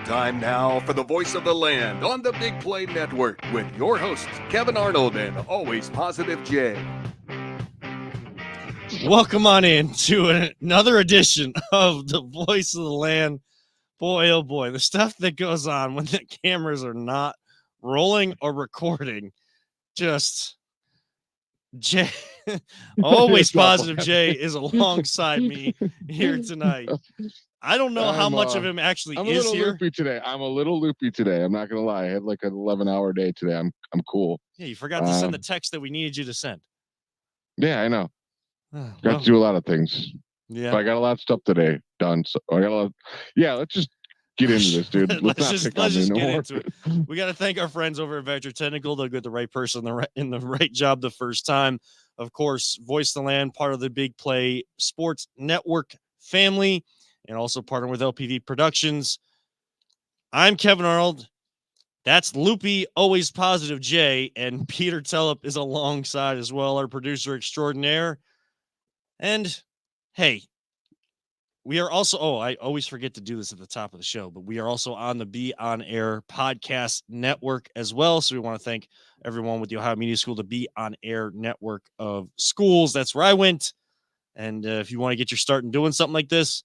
Time now for the voice of the land on the Big Play Network with your hosts, Kevin Arnold and Always Positive Jay. Welcome on in to another edition of the voice of the land. Boy, oh boy, the stuff that goes on when the cameras are not rolling or recording. Just Jay, Always Positive Jay is alongside me here tonight. I don't know how much of him actually I'm is a little here. loopy today. I'm a little loopy today. I'm not gonna lie. I had like an 11-hour day today. I'm cool. Yeah, you forgot to send the text that we needed you to send. Yeah, I know. Well, Got to do a lot of things. Yeah, But I got a lot of stuff today done. So I got a lot. Yeah, let's just get into this, dude. let's just get into it. We got to thank our friends over at Vector Technical. They'll get the right person in the right job the first time. Of course, Voice of the Land, part of the Big Play Sports Network family, and also partner with LPV Productions. I'm Kevin Arnold. That's Loopy, Always Positive Jay, and Peter Tellup is alongside as well, our producer extraordinaire. And hey, we are also, I always forget to do this at the top of the show, but we are also on the Be On Air podcast network as well. So we want to thank everyone with the Ohio Media School, the Be On Air network of schools. That's where I went. And if you want to get your start in doing something like this,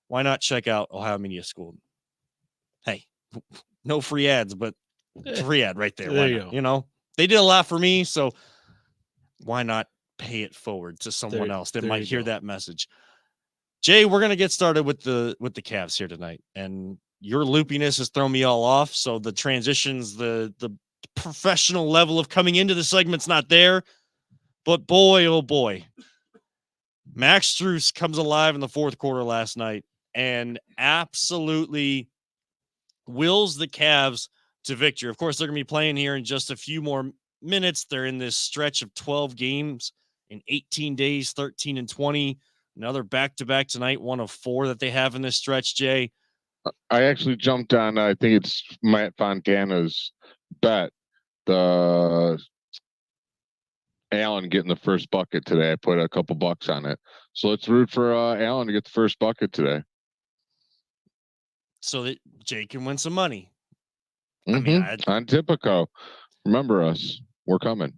why not check out Ohio Media School? Hey, no free ads, but free ad right there. There you go. You know, they did a lot for me. So why not pay it forward to someone else that might hear that message? Jay, we're gonna get started with the Cavs here tonight, and your loopiness has thrown me all off. So the transitions, the professional level of coming into the segment's not there. But boy, oh boy, Max Strus comes alive in the fourth quarter last night and absolutely wills the Cavs to victory. Of course, they're gonna be playing here in just a few more minutes. They're in this stretch of 12 games in 18 days, 13-20. Another back-to-back tonight, one of four that they have in this stretch, Jay. I actually jumped on, I think it's Matt Fontana's bet, the Allen getting the first bucket today. I put a couple bucks on it. So let's root for Allen to get the first bucket today. So that Jay can win some money. I mean, on Tipico. Remember us. We're coming.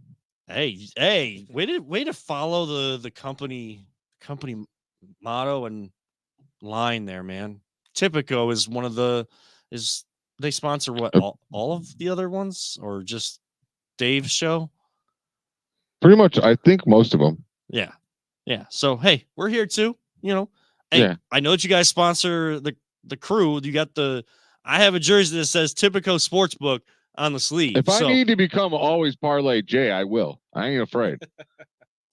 Hey, way to follow the company motto and line there, man. Tipico is one of they sponsor what, all of the other ones, or just Dave's show? Pretty much, I think most of them. Yeah. So hey, we're here too. You know, hey, yeah. I know that you guys sponsor the crew. You got I have a jersey that says Tipico Sportsbook on the sleeve. If I need to become Always Parlay Jay, I will. I ain't afraid.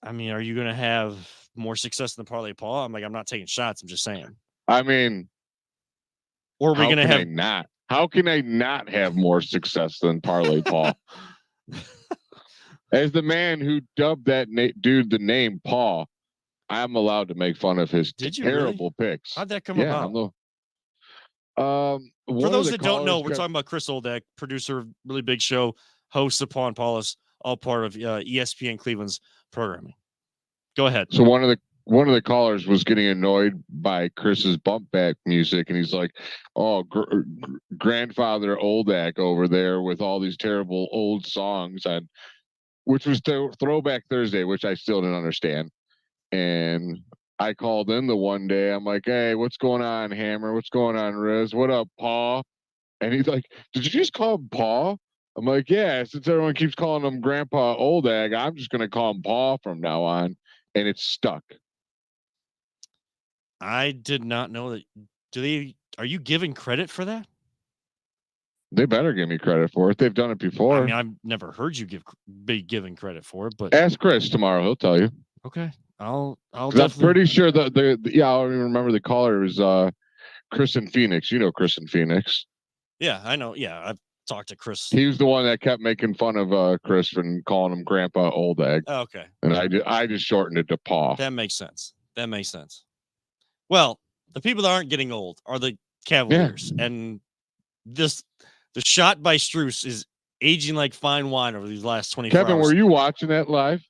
I mean, are you gonna have more success than Parlay Paul? I'm not taking shots. I'm just saying. I mean, or are we gonna have not? How can I not have more success than Parlay Paul? As the man who dubbed that dude the name Paul, I'm allowed to make fun of his terrible picks. How'd that come about? For those that don't know, we're talking about Chris Oldak, producer of Really Big Show, host of Paul and Paulus, all part of ESPN Cleveland's programming. Go ahead. So one of the callers was getting annoyed by Chris's bump back music, and he's like, "Oh, grandfather Oldak over there with all these terrible old songs," which was Throwback Thursday, which I still didn't understand. And I called in the one day. I'm like, "Hey, what's going on, Hammer? What's going on, Riz? What up, Paul?" And he's like, "Did you just call him Paul?" I'm like, "Yeah, since everyone keeps calling him Grandpa Oldag, I'm just going to call him Paul from now on." And it's stuck. I did not know that. Are you giving credit for that? They better give me credit for it. They've done it before. I mean, I've never heard you be giving credit for it, but ask Chris tomorrow. He'll tell you. Okay. I'll I'm pretty sure that I don't even remember the caller. It was Chris in Phoenix. You know Chris in Phoenix. Yeah, I know. Yeah, I've talked to Chris. He was the one that kept making fun of Chris and calling him Grandpa Oldag. Oh, okay. And I just shortened it to Paul. That makes sense. Well, the people that aren't getting old are the Cavaliers. Yeah. And the shot by Strus is aging like fine wine over these last 24 Kevin, hours. Were you watching that live?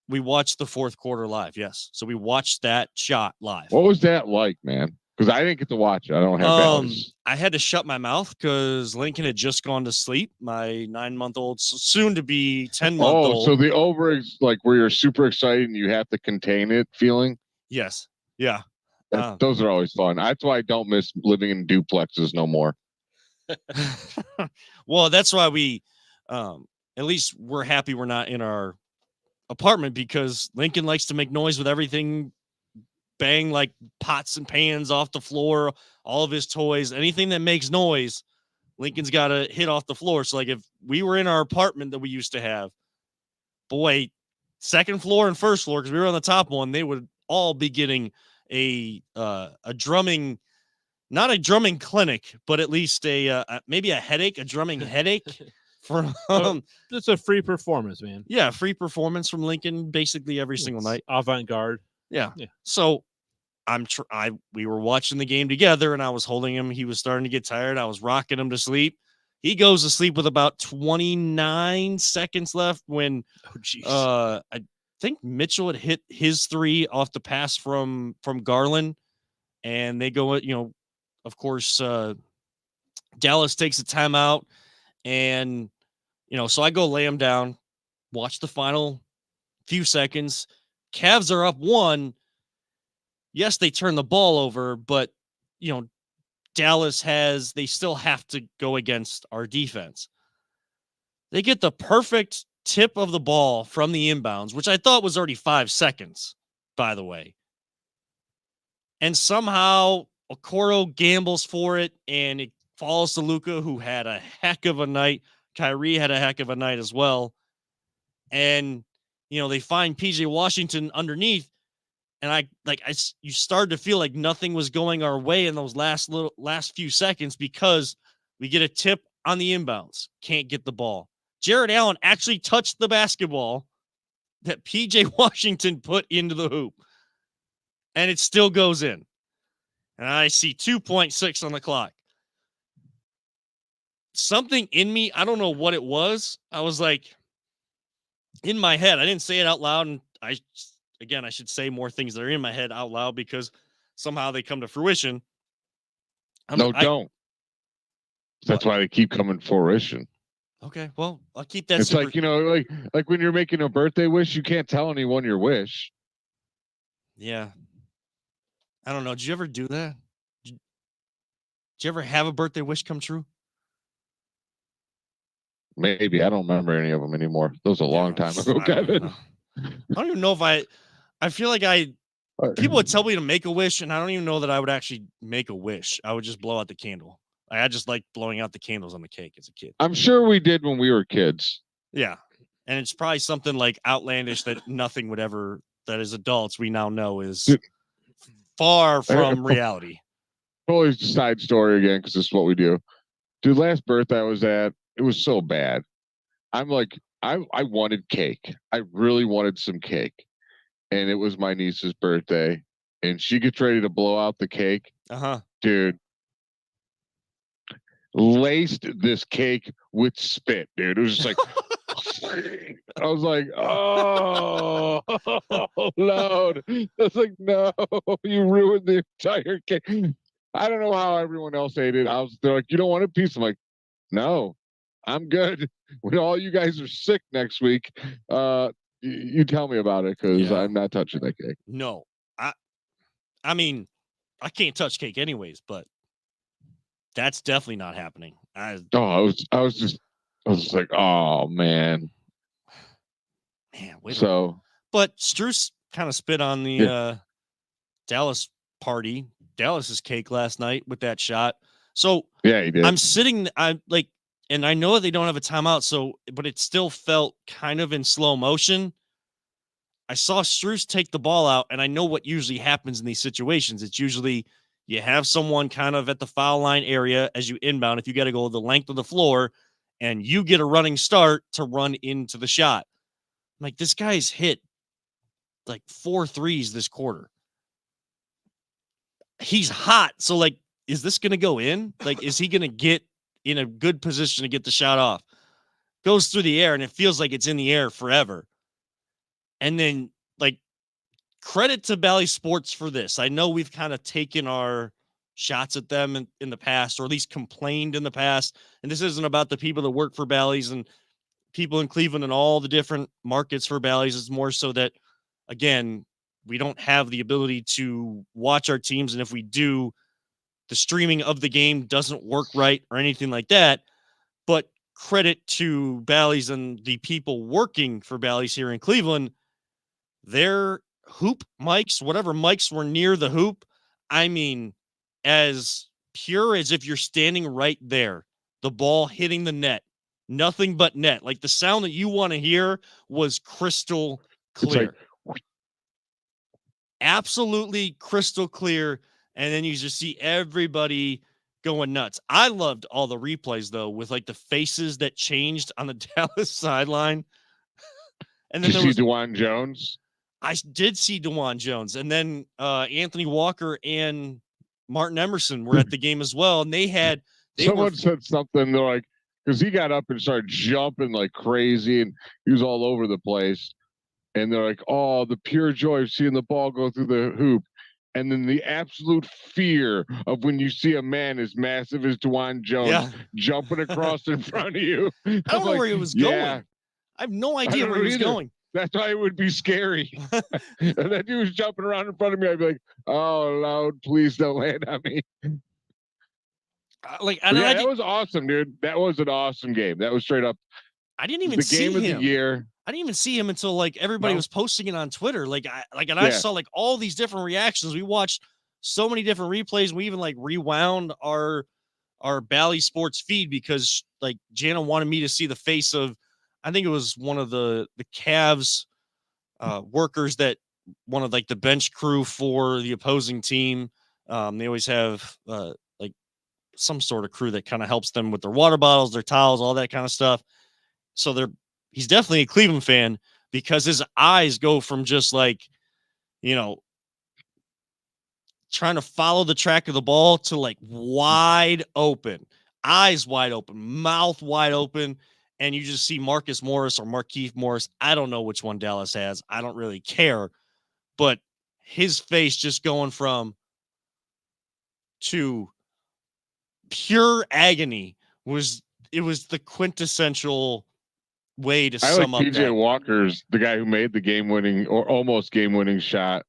We watched the fourth quarter live, yes. So we watched that shot live. What was that like, man? Because I didn't get to watch it. I don't have Bally's. I had to shut my mouth because Lincoln had just gone to sleep. My 9-month-old, soon to be 10-month-old. Oh, so the like where you're super excited and you have to contain it feeling. Yes. Yeah. Those are always fun. That's why I don't miss living in duplexes no more. Well, that's why we, at least we're happy we're not in our apartment, because Lincoln likes to make noise with everything, bang like pots and pans off the floor, all of his toys, anything that makes noise, Lincoln's got to hit off the floor. So like if we were in our apartment that we used to have, boy, second floor and first floor, because we were on the top one, they would all be getting a drumming, not a drumming clinic, but at least maybe a headache, a drumming headache from it's a free performance, man. Yeah, free performance from Lincoln basically every single night. Avant-garde. Yeah. So we were watching the game together and I was holding him. He was starting to get tired. I was rocking him to sleep. He goes to sleep with about 29 seconds left when I think Mitchell had hit his 3 off the pass from Garland, and they go, of course, Dallas takes a timeout, and so I go lay him down, watch the final few seconds. Cavs are up 1. Yes, they turn the ball over, but Dallas they still have to go against our defense. They get the perfect tip of the ball from the inbounds, which I thought was already 5 seconds, by the way. And somehow Okoro gambles for it, and it falls to Luka, who had a heck of a night. Kyrie had a heck of a night as well. And, they find PJ Washington underneath. And you started to feel like nothing was going our way in those last few seconds, because we get a tip on the inbounds, can't get the ball. Jared Allen actually touched the basketball that PJ Washington put into the hoop, and it still goes in. And I see 2.6 on the clock. Something in me, I don't know what it was. I was like, in my head, I didn't say it out loud, and I should say more things that are in my head out loud because somehow they come to fruition. Don't. That's why they keep coming to fruition. Okay, well, I'll keep that. It's like, like when you're making a birthday wish, you can't tell anyone your wish. Yeah. I don't know. Did you ever do that? Did you ever have a birthday wish come true? Maybe. I don't remember any of them anymore. That was a long time ago, Kevin. I don't even know if I feel like people would tell me to make a wish, and I don't even know that I would actually make a wish. I would just blow out the candle. I just like blowing out the candles on the cake as a kid. I'm sure we did when we were kids. Yeah. And it's probably something like outlandish that nothing would ever, that as adults we now know is far from reality. Totally side story again, because this is what we do. Dude, last birthday I was at, it was so bad. I'm like, I wanted cake. I really wanted some cake. And it was my niece's birthday. And she gets ready to blow out the cake. Dude. Laced this cake with spit, dude. It was just like, I was like, oh, loud. I was like, no, you ruined the entire cake. I don't know how everyone else ate it. They're like, you don't want a piece? I'm like, no, I'm good. When all you guys are sick next week, you tell me about it, because I'm not touching that cake. No, I mean, I can't touch cake anyways, but that's definitely not happening. I was just like, oh man. But Strus kind of spit on the Dallas party, Dallas's cake last night with that shot. So yeah, he did. And I know they don't have a timeout, but it still felt kind of in slow motion. I saw Strus take the ball out, and I know what usually happens in these situations. It's usually you have someone kind of at the foul line area as you inbound, if you got to go the length of the floor, and you get a running start to run into the shot. I'm like, this guy's hit like 4 threes this quarter. He's hot. So, like, is this going to go in? Like, is he going to get in a good position to get the shot off? Goes through the air, and it feels like it's in the air forever. And then, like, credit to Bally Sports for this. I know we've kind of taken our shots at them in the past, or at least complained in the past. And this isn't about the people that work for Bally's and people in Cleveland and all the different markets for Bally's. It's more so that, again, we don't have the ability to watch our teams. And if we do, the streaming of the game doesn't work right or anything like that. But credit to Bally's and the people working for Bally's here in Cleveland. Their hoop mics, whatever mics were near the hoop, I mean, as pure as if you're standing right there, the ball hitting the net, nothing but net. Like the sound that you want to hear was crystal clear. Absolutely crystal clear. And then you just see everybody going nuts. I loved all the replays though, with like the faces that changed on the Dallas sideline. And then did you see DeJuan Jones? I did see DeJuan Jones, and then Anthony Walker and Martin Emerson were at the game as well. And someone said something. They're like, because he got up and started jumping like crazy, and he was all over the place. And they're like, "Oh, the pure joy of seeing the ball go through the hoop." And then the absolute fear of when you see a man as massive as DeJuan Jones jumping across in front of you. I don't know where he was going. I have no idea where he was going. That's why it would be scary. And then he was jumping around in front of me. I'd be like, "Oh, Lord, please don't land on me." That was awesome, dude. That was an awesome game. That was straight up. I didn't even see him. The game of the year. I didn't even see him until like everybody was posting it on Twitter. I saw like all these different reactions. We watched so many different replays. We even like rewound our Bally Sports feed because like Jana wanted me to see the face of, I think it was one of the Cavs workers, that one of like the bench crew for the opposing team. They always have like some sort of crew that kind of helps them with their water bottles, their towels, all that kind of stuff. So he's definitely a Cleveland fan because his eyes go from just like, trying to follow the track of the ball to like wide open, eyes wide open, mouth wide open. And you just see Marcus Morris or Markieff Morris. I don't know which one Dallas has. I don't really care. But his face just going from to pure agony was the quintessential way to sum up. PJ Walker's the guy who made the game-winning or almost game-winning shot.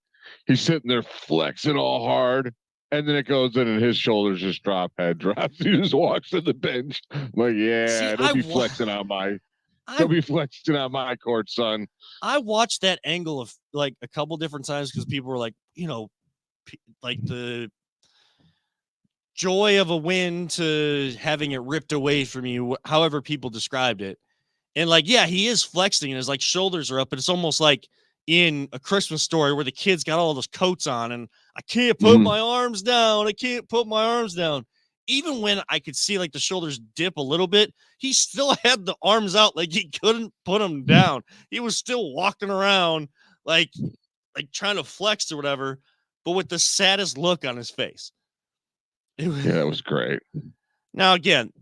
He's sitting there flexing all hard, and then it goes in and his shoulders just drop, head drops. He just walks to the bench. I'm like, don't be flexing on my court, son. I watched that angle of like a couple different times because people were like, like the joy of a win to having it ripped away from you, however people described it. And like, he is flexing and his like shoulders are up, but it's almost like in A Christmas Story where the kids got all those coats on and I can't put my arms down. I can't put my arms down. Even when I could see like the shoulders dip a little bit, he still had the arms out. Like he couldn't put them down. He was still walking around like trying to flex or whatever, but with the saddest look on his face. That was great. Now, again,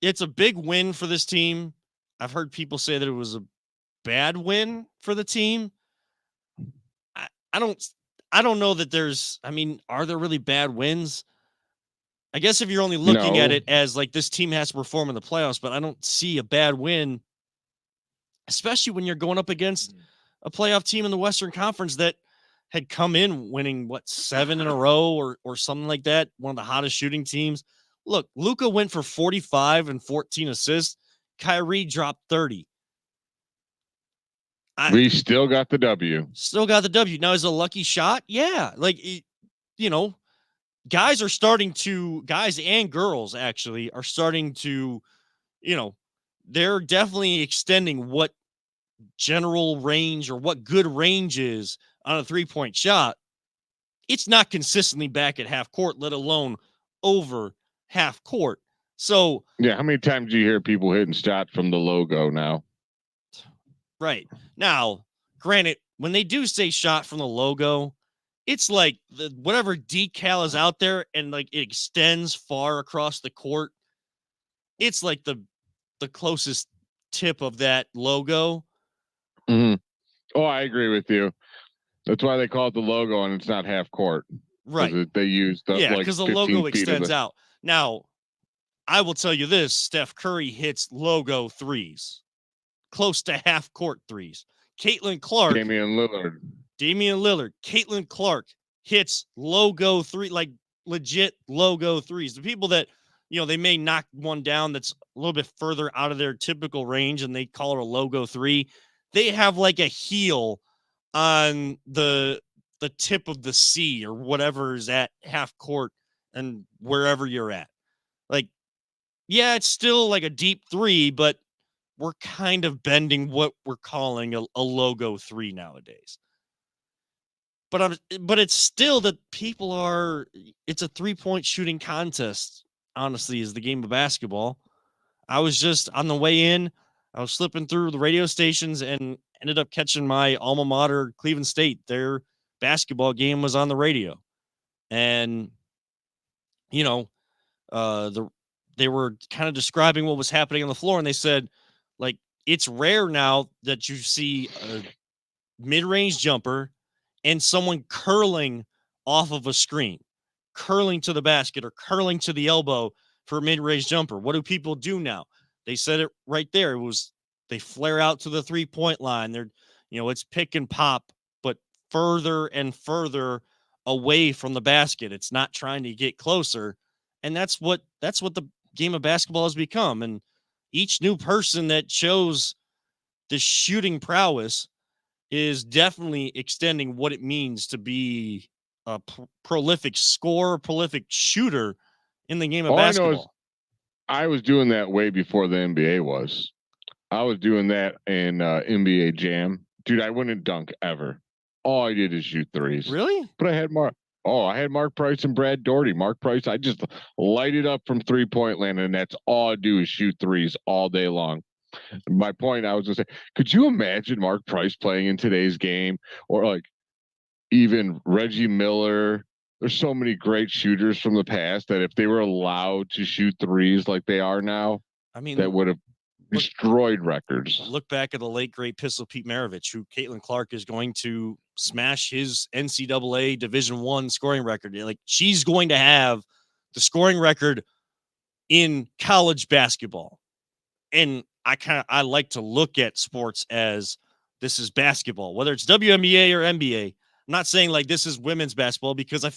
it's a big win for this team. I've heard people say that it was a bad win for the team. I don't know that are there really bad wins? I guess if you're only looking at it as like this team has to perform in the playoffs, but I don't see a bad win, especially when you're going up against a playoff team in the Western Conference that had come in winning 7 in a row or something like that. One of the hottest shooting teams. Look, Luka went for 45 and 14 assists. Kyrie dropped 30. We still got the W. Now, is it a lucky shot? Yeah. Like, guys and girls actually are starting to, they're definitely extending what general range or what good range is on a 3-point shot. It's not consistently back at half court, let alone over half court. So how many times do you hear people hitting shots from the logo now? Right. Now, granted, when they do say shot from the logo, it's like whatever decal is out there and like it extends far across the court. It's like the closest tip of that logo. Mm-hmm. Oh, I agree with you. That's why they call it the logo and it's not half court. Right. They use the Yeah, like because the 15 logo feet of extends the. out. Now, I will tell you this: Steph Curry hits logo threes, close to half court threes. Damian Lillard, Caitlin Clark hits logo three, like legit logo threes. The people that, they may knock one down that's a little bit further out of their typical range and they call it a logo three. They have like a heel on the tip of the C or whatever is at half court and wherever you're at. Like, yeah, it's still like a deep three, but we're kind of bending what we're calling a logo three nowadays. But it's still that it's a 3-point shooting contest, honestly, is the game of basketball. I was just on the way in, I was slipping through the radio stations and ended up catching my alma mater, Cleveland State. Their basketball game was on the radio. And, you know, they were kind of describing what was happening on the floor. And they said, like, it's rare now that you see a mid-range jumper and someone curling off of a screen, curling to the basket or curling to the elbow for a mid-range jumper. What do people do now? They said it right there. They flare out to the 3-point line. It's pick and pop, but further and further away from the basket. It's not trying to get closer. And that's what the game of basketball has become. And each new person that shows the shooting prowess is definitely extending what it means to be a prolific scorer, prolific shooter in the game of All basketball. I know is I was doing that way before the NBA was. I was doing that in NBA Jam. Dude, I wouldn't dunk ever. All I did is shoot threes. Really? But I had Mark Price and Brad Daugherty. Mark Price, I just light it up from 3-point land, and that's all I do is shoot threes all day long. My point, I was going to say, could you imagine Mark Price playing in today's game, or like even Reggie Miller? There's so many great shooters from the past that if they were allowed to shoot threes like they are now, I mean, that would have destroyed records. Look back at the late great Pistol Pete Maravich, who Caitlin Clark is going to smash his NCAA Division I scoring record. Like, she's going to have the scoring record in college basketball. And I like to look at sports as this is basketball, whether it's WNBA or NBA. I'm not saying like this is women's basketball, because I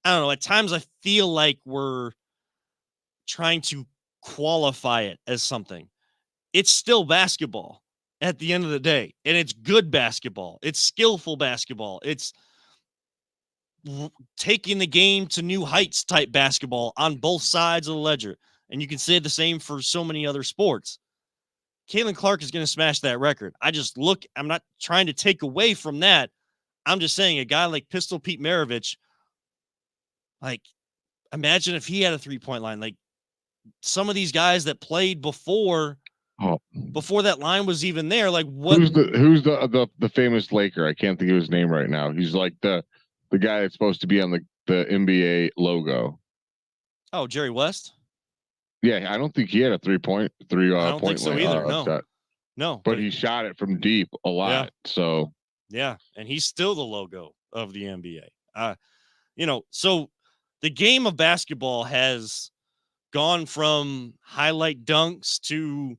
don't know. At times I feel like we're trying to qualify it as something. It's still basketball at the end of the day, and it's good basketball. It's skillful basketball. It's taking the game to new heights type basketball on both sides of the ledger. And you can say the same for so many other sports. Caitlin Clark is going to smash that record. I'm not trying to take away from that. I'm just saying a guy like Pistol Pete Maravich, like, imagine if he had a 3-point line. Like, some of these guys that played before that line was even there. Like, what? Who's the famous Laker? I can't think of his name right now. He's like the guy that's supposed to be on the NBA logo. Oh, Jerry West. Yeah, I don't think he had a 3-point. I don't think so either. No, but he shot it from deep a lot. Yeah. So yeah, and he's still the logo of the NBA. So the game of basketball has gone from highlight dunks to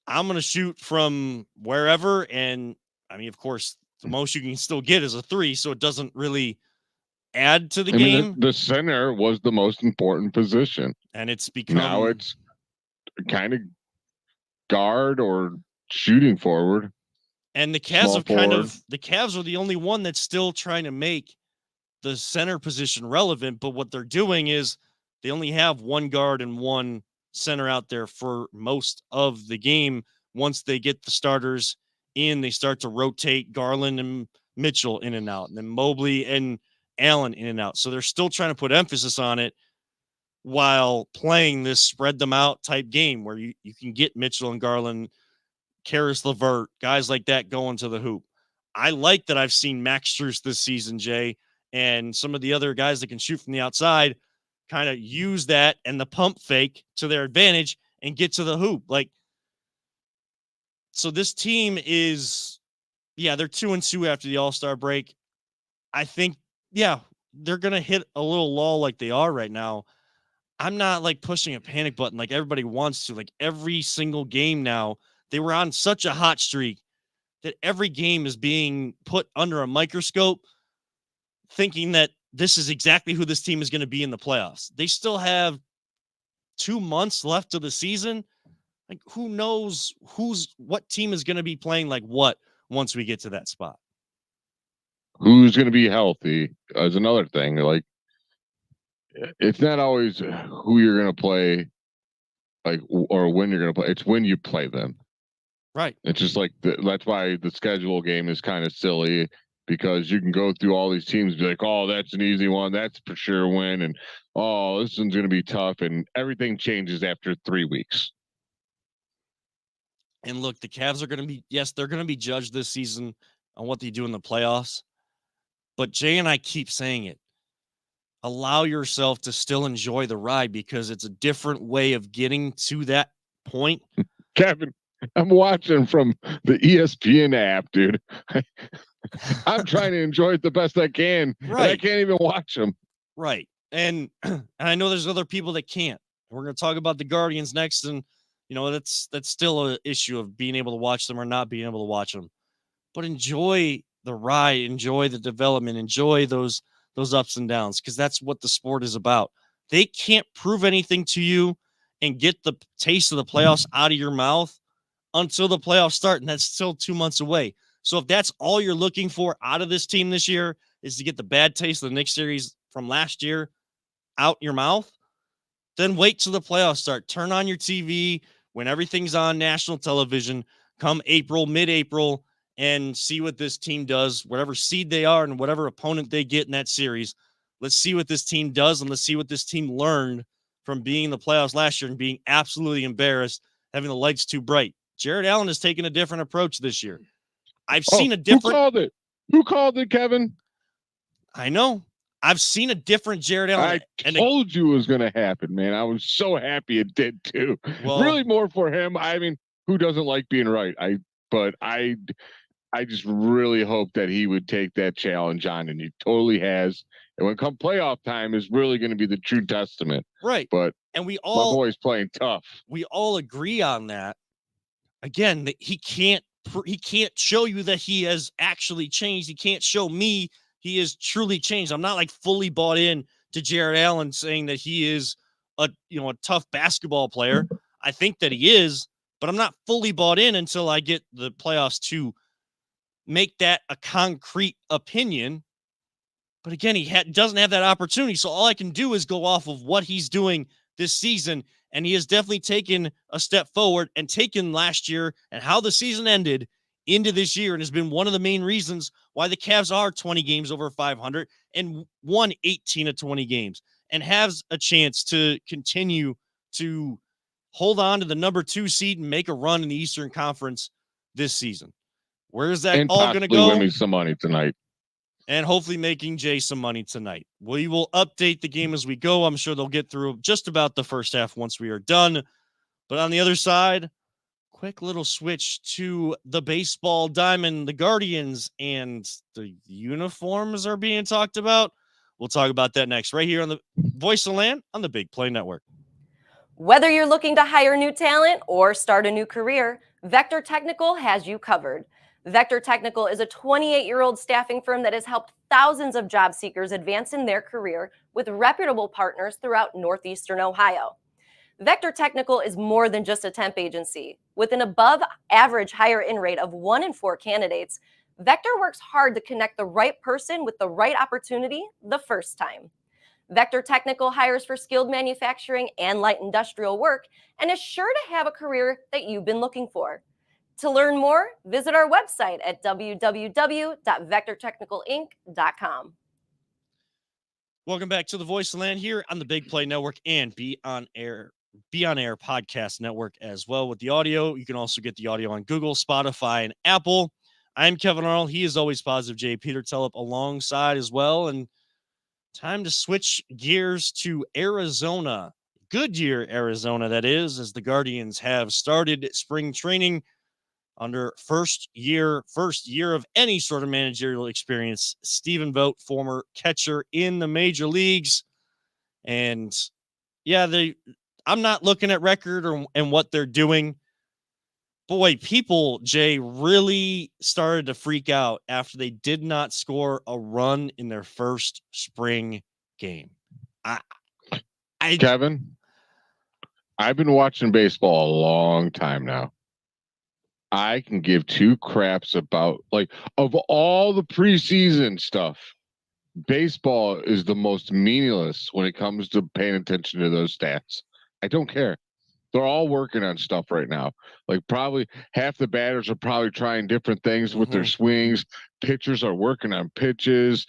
I'm going to shoot from wherever. And I mean, of course, the most you can still get is a 3, so it doesn't really add to the game. The center was the most important position. And it's become... Now it's kind of guard or shooting forward. And the Cavs the Cavs are the only one that's still trying to make the center position relevant. But what they're doing is they only have one guard and one center out there for most of the game. Once they get the starters in, they start to rotate Garland and Mitchell in and out, and then Mobley and Allen in and out. So they're still trying to put emphasis on it while playing this spread them out type game where you can get Mitchell and Garland, Karis LeVert, guys like that going to the hoop. I like that I've seen Max Strus this season, Jay, and some of the other guys that can shoot from the outside kind of use that and the pump fake to their advantage and get to the hoop. Like, so this team is, they're 2-2 after the All-Star break. I think yeah, they're going to hit a little lull like they are right now. I'm not like pushing a panic button like everybody wants to. Like every single game now, they were on such a hot streak that every game is being put under a microscope, thinking that this is exactly who this team is going to be in the playoffs. They still have 2 months left of the season. Like who knows what team is going to be playing like what once we get to that spot. Who's going to be healthy is another thing. Like, it's not always who you're going to play, like, or when you're going to play. It's when you play them. Right. It's just like that's why the schedule game is kind of silly, because you can go through all these teams and be like, oh, that's an easy one, that's for sure win, and oh, this one's going to be tough, and everything changes after 3 weeks. And look, the Cavs are going to be, yes, they're going to be judged this season on what they do in the playoffs. But Jay and I keep saying it. Allow yourself to still enjoy the ride, because it's a different way of getting to that point. Kevin, I'm watching from the ESPN app, dude. I'm trying to enjoy it the best I can. Right. I can't even watch them. Right. And I know there's other people that can't. We're going to talk about the Guardians next. And, that's still an issue of being able to watch them or not being able to watch them. But enjoy the ride, enjoy the development, enjoy those ups and downs, because that's what the sport is about. They can't prove anything to you and get the taste of the playoffs out of your mouth until the playoffs start, and that's still 2 months away. So if that's all you're looking for out of this team this year is to get the bad taste of the Knicks series from last year out your mouth, then wait till the playoffs start. Turn on your TV when everything's on national television come April, mid-April, and see what this team does, whatever seed they are and whatever opponent they get in that series. Let's see what this team does, and let's see what this team learned from being in the playoffs last year and being absolutely embarrassed, having the lights too bright. Jared Allen has taken a different approach this year. I've seen a different. Who called it? Who called it, Kevin? I know. I've seen a different Jared Allen. I told you it was going to happen, man. I was so happy it did too. Well, really more for him. I mean, who doesn't like being right? But I just really hope that he would take that challenge on, and he totally has. And when come playoff time is really going to be the true testament. Right. But my boy's playing tough. We all agree on that. Again, that he can't show you that he has actually changed. He can't show me he is truly changed. I'm not like fully bought in to Jared Allen saying that he is a tough basketball player. I think that he is, but I'm not fully bought in until I get the playoffs to make that a concrete opinion. But again, he doesn't have that opportunity. So all I can do is go off of what he's doing this season. And he has definitely taken a step forward and taken last year and how the season ended into this year, and has been one of the main reasons why the Cavs are 20 games over 500 and won 18 of 20 games and has a chance to continue to hold on to the number 2 seed and make a run in the Eastern Conference this season. Where is that and all going to go? Win me some money tonight. And hopefully making Jay some money tonight. We will update the game as we go. I'm sure they'll get through just about the first half once we are done. But on the other side, quick little switch to the baseball diamond, the Guardians, and the uniforms are being talked about. We'll talk about that next, right here on the Voice of the Land on the Big Play Network. Whether you're looking to hire new talent or start a new career, Vector Technical has you covered. Vector Technical is a 28-year-old staffing firm that has helped thousands of job seekers advance in their career with reputable partners throughout Northeastern Ohio. Vector Technical is more than just a temp agency. With an above-average hire-in rate of 1 in 4 candidates, Vector works hard to connect the right person with the right opportunity the first time. Vector Technical hires for skilled manufacturing and light industrial work and is sure to have a career that you've been looking for. To learn more, visit our website at www.vectortechnicalinc.com. Welcome back to the Voice of Land here on the Big Play Network and Be On Air Podcast Network as well with the audio. You can also get the audio on Google, Spotify, and Apple. I'm Kevin Arnold. He is always positive. Jay Peter Tellup alongside as well. And time to switch gears to Arizona. Goodyear, Arizona, that is, as the Guardians have started spring training under first year of any sort of managerial experience. Stephen Vogt, former catcher in the major leagues. And yeah, I'm not looking at record and what they're doing. Boy, people, Jay, really started to freak out after they did not score a run in their first spring game. Kevin, I've been watching baseball a long time now. I can give two craps about, like, of all the preseason stuff, baseball is the most meaningless when it comes to paying attention to those stats. I don't care. They're all working on stuff right now. Like, probably half the batters are probably trying different things with their swings. Pitchers are working on pitches,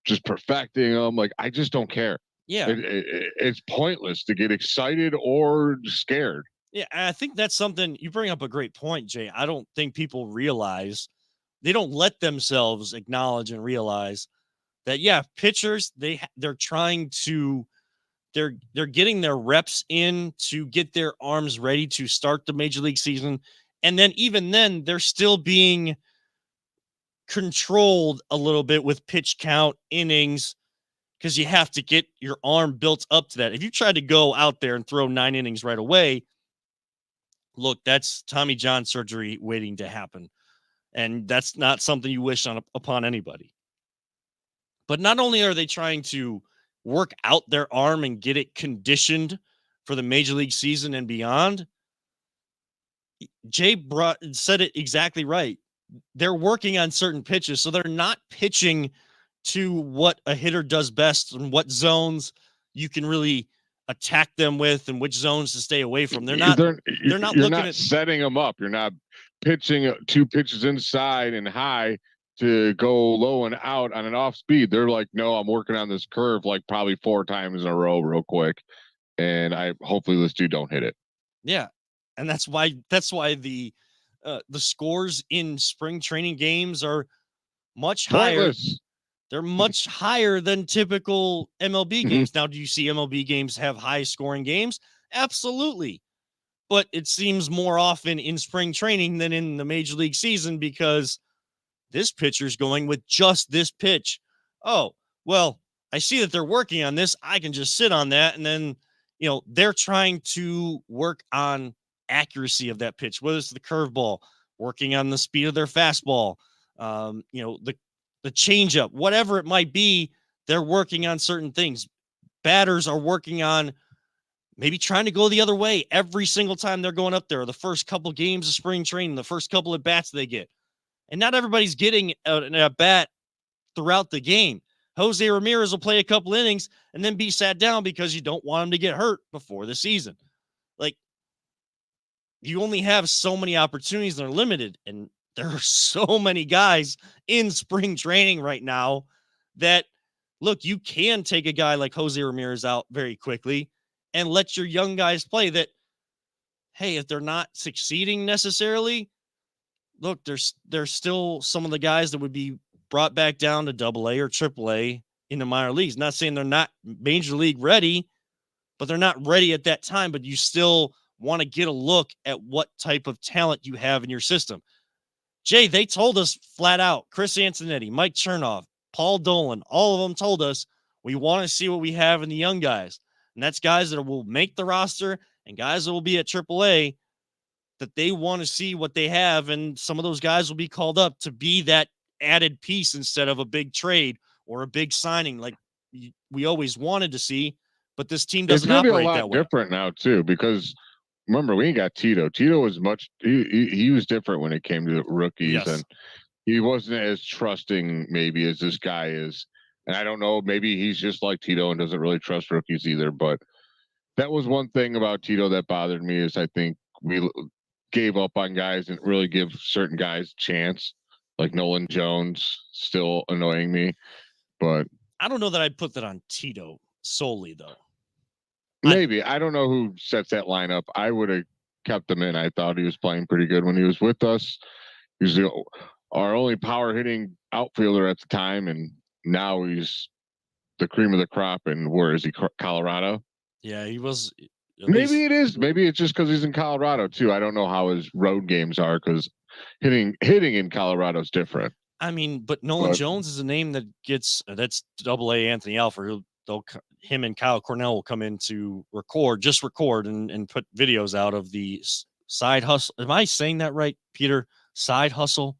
just perfecting them. Like, I just don't care. Yeah. It's pointless to get excited or scared. Yeah, I think that's something you bring up a great point, Jay. I don't think people realize, they don't let themselves acknowledge and realize that, yeah, pitchers, they're trying to, they're getting their reps in to get their arms ready to start the major league season. And then even then, they're still being controlled a little bit with pitch count, innings, because you have to get your arm built up to that. If you try to go out there and throw 9 innings right away, look, that's Tommy John surgery waiting to happen. And that's not something you wish upon anybody. But not only are they trying to work out their arm and get it conditioned for the major league season and beyond, Jay said it exactly right. They're working on certain pitches, so they're not pitching to what a hitter does best and what zones you can really attack them with and which zones to stay away from. They're not looking at setting them up. You're not pitching 2 pitches inside and high to go low and out on an off speed. They're like, no, I'm working on this curve like probably 4 times in a row real quick, and hopefully this dude don't hit it. Yeah, and that's why the scores in spring training games are much higher. They're much higher than typical MLB games. Now, do you see MLB games have high scoring games? Absolutely. But it seems more often in spring training than in the major league season because this pitcher's going with just this pitch. Oh, well, I see that they're working on this. I can just sit on that. And then, they're trying to work on accuracy of that pitch, whether it's the curveball, working on the speed of their fastball, the changeup, whatever it might be, they're working on certain things. Batters are working on maybe trying to go the other way every single time they're going up there, the first couple games of spring training, the first couple of bats they get. And not everybody's getting an at bat throughout the game. Jose Ramirez will play a couple innings and then be sat down because you don't want him to get hurt before the season. Like, you only have so many opportunities that are limited, and there are so many guys in spring training right now that, look, you can take a guy like Jose Ramirez out very quickly and let your young guys play that, hey, if they're not succeeding necessarily, look, there's still some of the guys that would be brought back down to AA or AAA in the minor leagues. Not saying they're not major league ready, but they're not ready at that time, but you still want to get a look at what type of talent you have in your system. Jay, they told us flat out, Chris Antonetti, Mike Chernoff, Paul Dolan, all of them told us we want to see what we have in the young guys. And that's guys that will make the roster and guys that will be at AAA, that they want to see what they have. And some of those guys will be called up to be that added piece instead of a big trade or a big signing like we always wanted to see. But this team doesn't operate that way. It's going to be a lot different now, too, because remember, we ain't got Tito. Tito was he was different when it came to the rookies. Yes. And he wasn't as trusting maybe as this guy is. And I don't know, maybe he's just like Tito and doesn't really trust rookies either. But that was one thing about Tito that bothered me, is I think we gave up on guys and really give certain guys a chance, like Nolan Jones, still annoying me. But I don't know that I'd put that on Tito solely, though. Maybe. I don't know who sets that lineup. I would have kept him in. I thought he was playing pretty good when he was with us. He was our only power hitting outfielder at the time, and now he's the cream of the crop. And where is he? Colorado? Yeah, he was. Maybe it is. Maybe it's just because he's in Colorado too. I don't know how his road games are, because hitting in Colorado is different. I mean, but Nolan But- Jones is a name that gets that's AA Anthony Alford. Him and Kyle Cornell will come in to record and put videos out of the Side Hustle. Am I saying that right, Peter? Side Hustle?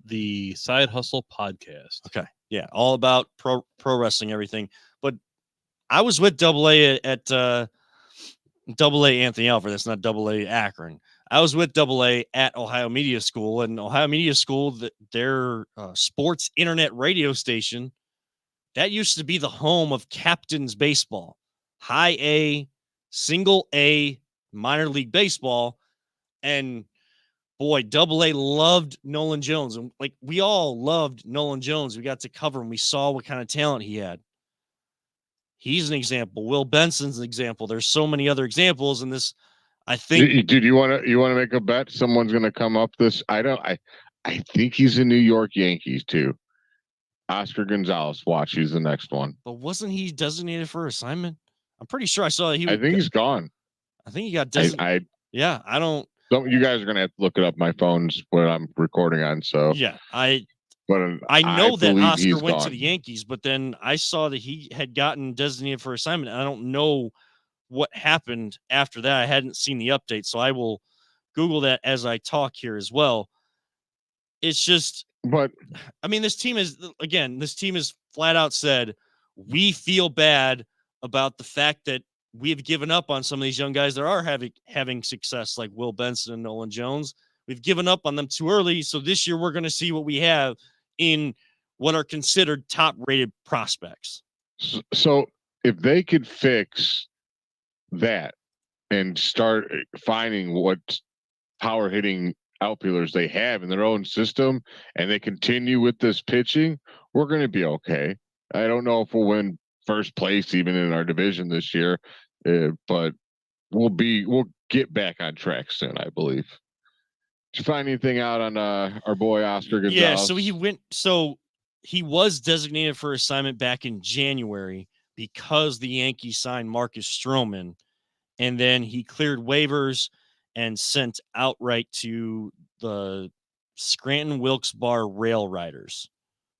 The Side Hustle podcast. Okay. Yeah. All about pro wrestling, everything. But I was with AA at AA Anthony Alford. That's not AA Akron. I was with AA at Ohio Media School, and Ohio Media School, their sports internet radio station, that used to be the home of Captain's Baseball, high A, single A, minor league baseball. And boy, AA loved Nolan Jones. And like we all loved Nolan Jones. We got to cover him. We saw what kind of talent he had. He's an example. Will Benson's an example. There's so many other examples in this. I think. Dude, you want to make a bet? Someone's going to come up this. I think he's in New York Yankees too. Oscar Gonzalez. Watch, he's the next one. But wasn't he designated for assignment? I'm pretty sure I saw that I think he's gone. I think he got designated. Yeah, I don't. You guys are going to have to look it up. My phone's what I'm recording on. So yeah, I know that Oscar went gone. to the Yankees, but then I saw that he had gotten designated for assignment. And I don't know what happened after that. I hadn't seen the update, so I will Google that as I talk here as well. It's just, but I mean, this team is flat out said, we feel bad about the fact that we have given up on some of these young guys that are having success, like Will Benson and Nolan Jones. We've given up on them too early. So this year we're going to see what we have in what are considered top-rated prospects. So if they could fix that and start finding what power hitting outfielders they have in their own system, and they continue with this pitching, we're going to be okay. I don't know if we'll win first place even in our division this year, but we'll get back on track soon, I believe. Did you find anything out on our boy Oscar Gonzalez? Yeah, so he was designated for assignment back in January because the Yankees signed Marcus Stroman, and then he cleared waivers and sent outright to the Scranton Wilkes-Barre Rail Riders,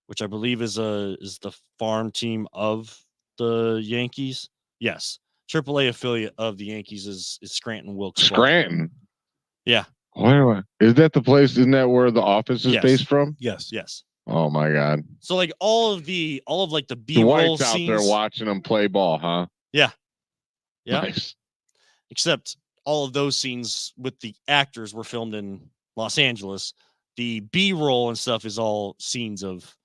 which I believe is the farm team of the Yankees. Yes, AAA affiliate of the Yankees is Scranton Wilkes-Barre. Scranton. Yeah. Is that the place? Isn't that where the office is based from? Yes. Oh my God. So like all of like the The B-roll wife's out scenes there watching them play ball, huh? Yeah. Nice. Except all of those scenes with the actors were filmed in Los Angeles. The B-roll and stuff is all scenes of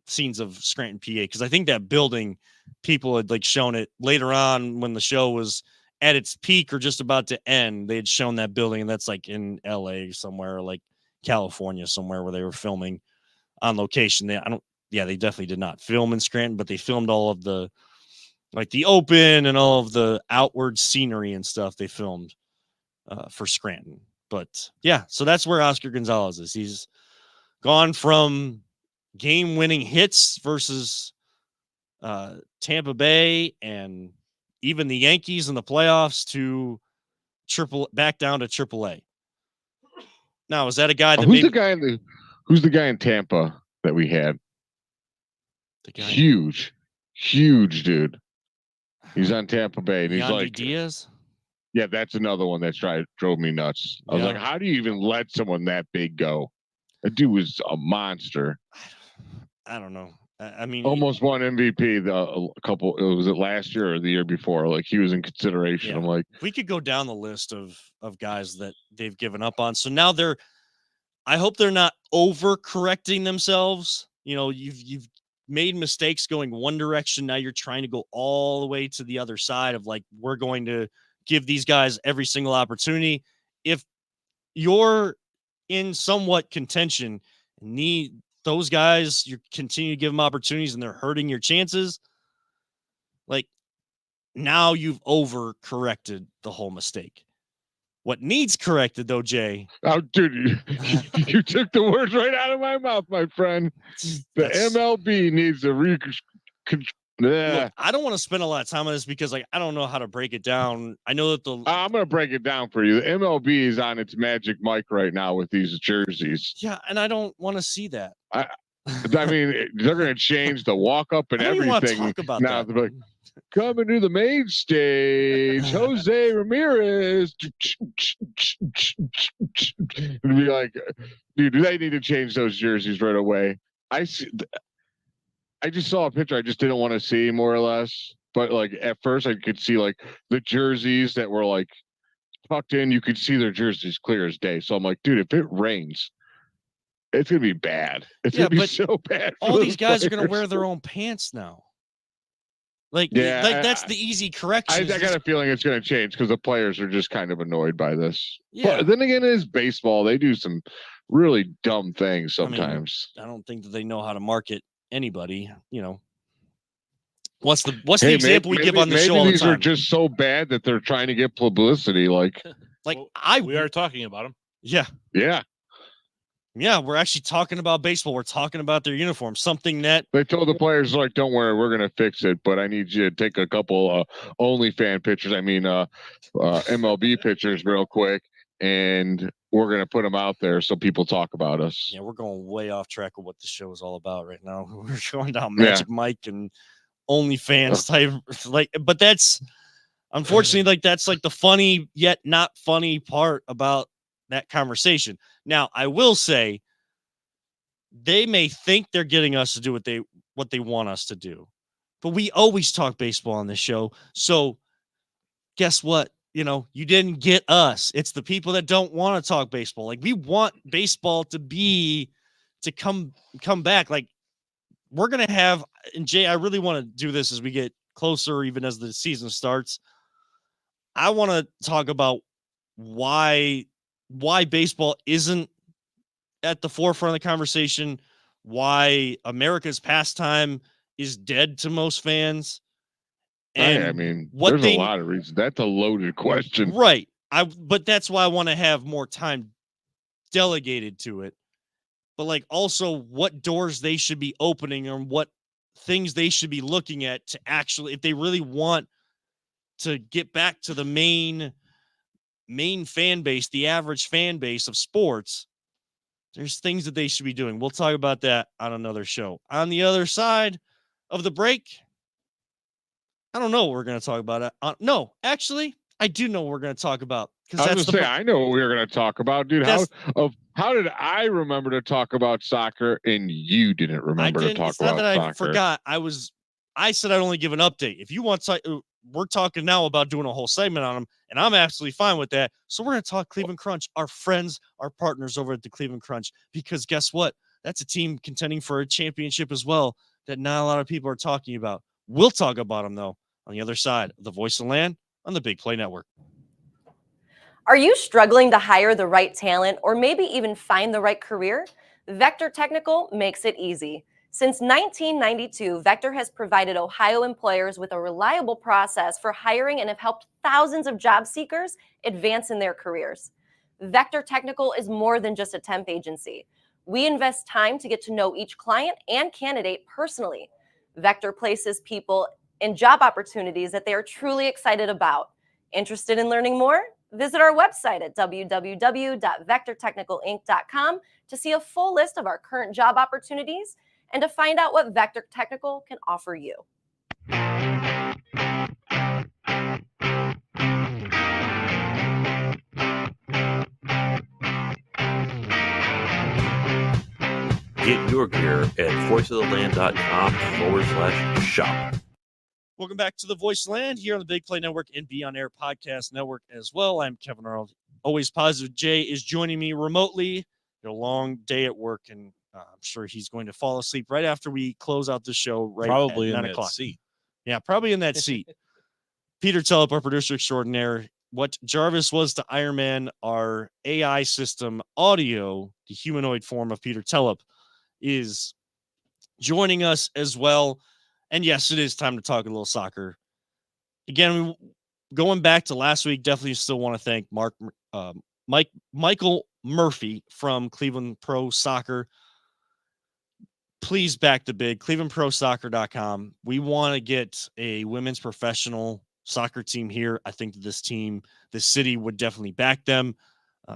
Scranton, PA. Because I think that building, people had like shown it later on when the show was at its peak or just about to end. They had shown that building, and that's like in LA somewhere, like California somewhere, where they were filming on location. They definitely did not film in Scranton, but they filmed all of the like the open and all of the outward scenery and stuff they filmed for Scranton. But yeah, so that's where Oscar Gonzalez is. He's gone from game-winning hits versus Tampa Bay and even the Yankees in the playoffs to back down to AAA. Now, is that a guy that who's the guy in Tampa that we had? Huge dude. He's on Tampa Bay, and he's Yandy like Diaz. Yeah, that's another one that drove me nuts. I was like, how do you even let someone that big go? That dude was a monster. I don't know. I mean, almost won MVP was it last year or the year before? Like he was in consideration. Yeah. I'm like, we could go down the list of guys that they've given up on. So now I hope they're not overcorrecting themselves. You know, you've made mistakes going one direction. Now you're trying to go all the way to the other side of like, we're going to give these guys every single opportunity. If you're in somewhat contention, need those guys, you continue to give them opportunities and they're hurting your chances. Like now you've overcorrected the whole mistake. What needs corrected though, Jay? Oh, dude, you took the words right out of my mouth, my friend. The MLB needs to Yeah. Look, I don't want to spend a lot of time on this because like I don't know how to break it down. I know that I'm going to break it down for you. The MLB is on its magic mic right now with these jerseys. yeah, and I don't want to see that. I mean, they're going to change the walk up and I don't even want to everything. talk about Now that. they're like, coming to the main stage, Jose Ramirez. And be like, dude, they need to change those jerseys right away. I just saw a picture I just didn't want to see, more or less. But like at first, I could see like the jerseys that were like tucked in. You could see their jerseys clear as day. So I'm like, dude, if it rains, it's gonna be bad. It's Yeah, gonna be but so bad. all these guys are going to wear their own pants now. Like, Yeah, that's the easy correction. I got a feeling it's going to change because the players are just kind of annoyed by this. Yeah. But then again, it is baseball. They do some really dumb things I mean, sometimes. I don't think that they know how to market anybody. What's the example we give on the show all the these time? are just so bad that they're trying to get publicity. Like We are talking about them. Yeah. Yeah, We're actually talking about baseball. We're talking about their uniform. Something that they told the players, like, don't worry, we're going to fix it, but I need you to take a couple OnlyFans pictures. I mean, MLB pictures real quick, and we're going to put them out there so people talk about us. Yeah, we're going way off track of what the show is all about right now. We're going down Magic Mike and OnlyFans type, but that's unfortunately that's like the funny yet not funny part about that conversation. Now, I will say they may think they're getting us to do what they want us to do, but we always talk baseball on this show. So guess what? You didn't get us. It's the people that don't want to talk baseball. Like, we want baseball to come back. Like, we're going to have, and Jay, I really want to do this as we get closer, even as the season starts. I want to talk about why baseball isn't at the forefront of the conversation, why America's pastime is dead to most fans. And I mean, there's a lot of reasons. That's a loaded question. Right. But that's why I want to have more time delegated to it. But like also what doors they should be opening and what things they should be looking at to actually, if they really want to get back to the main fan base, the average fan base of sports, there's things that they should be doing. We'll talk about that on another show. On the other side of the break, I don't know what we're going to talk about. No, actually, I do know what we're going to talk about. I know what we were going to talk about, dude. How did I remember to talk about soccer and you didn't remember to talk about soccer? I forgot. I said I'd only give an update. If you want to, we're talking now about doing a whole segment on them, and I'm absolutely fine with that. So we're going to talk Cleveland Crunch, our friends, our partners over at the Cleveland Crunch, because guess what? That's a team contending for a championship as well that not a lot of people are talking about. We'll talk about them, though, on the other side of the Voice of the Land on the Big Play Network. Are you struggling to hire the right talent or maybe even find the right career? Vector Technical makes it easy. Since 1992, Vector has provided Ohio employers with a reliable process for hiring and have helped thousands of job seekers advance in their careers. Vector Technical is more than just a temp agency. We invest time to get to know each client and candidate personally. Vector places people in job opportunities that they are truly excited about. Interested in learning more? Visit our website at www.vectortechnicalinc.com to see a full list of our current job opportunities and to find out what Vector Technical can offer you. Get your gear at voiceoftheland.com/shop. Welcome back to the Voice Land here on the Big Play Network and Be On Air Podcast Network as well. I'm Kevin Arnold. Always Positive Jay is joining me remotely. A long day at work, and I'm sure he's going to fall asleep right after we close out the show. Right, probably at in 9 o'clock. that seat. Yeah, probably in that seat. Peter Telep, our producer extraordinaire. What Jarvis was to Iron Man, our AI system audio, the humanoid form of Peter Telep, is joining us as well. And yes, it is time to talk a little soccer. Again, going back to last week, definitely still want to thank Michael Murphy from Cleveland Pro Soccer. please back the bid. ClevelandProSoccer.com. We want to get a women's professional soccer team here. I think that this city would definitely back them.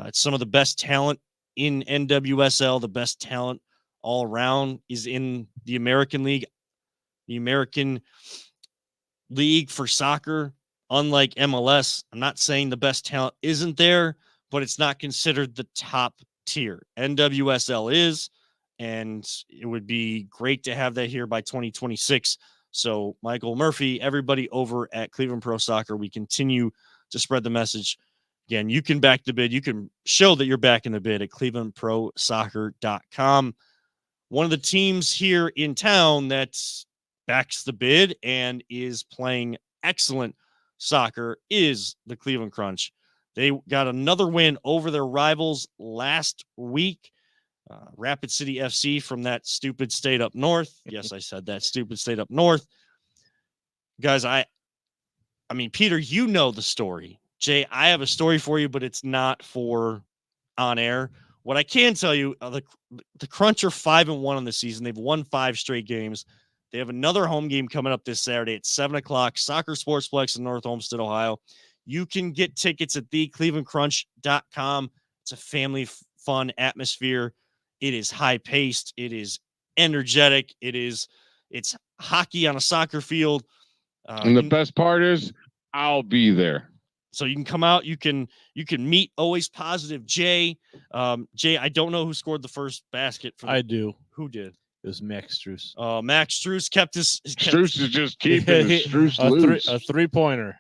It's some of the best talent in NWSL. The best talent all around is in the American League. The American League for soccer, unlike MLS, I'm not saying the best talent isn't there, but it's not considered the top tier. NWSL is, and it would be great to have that here by 2026. So Michael Murphy, everybody over at Cleveland Pro Soccer, we continue to spread the message. Again, you can back the bid. You can show that you're backing the bid at clevelandprosoccer.com. One of the teams here in town that backs the bid and is playing excellent soccer is the Cleveland Crunch. They got another win over their rivals last week. Rapid City FC from that stupid state up north. Yes, I said that stupid state up north. Guys, I mean, Peter, you know the story. Jay, I have a story for you, but it's not for on air. What I can tell you, the Crunch are 5-1 on the season. They've won 5 straight games. They have another home game coming up this Saturday at 7:00. Soccer Sportsplex in North Olmsted, Ohio. You can get tickets at theclevelandcrunch.com. It's a family fun atmosphere. It is high paced. It is energetic. It's hockey on a soccer field. And the best part is I'll be there. So you can come out. You can meet always positive Jay. Jay, I don't know who scored the first basket. I do. Who did? It was Max Strus. Max Strus kept his. Strus is just keeping his Strus loose. A 3-pointer.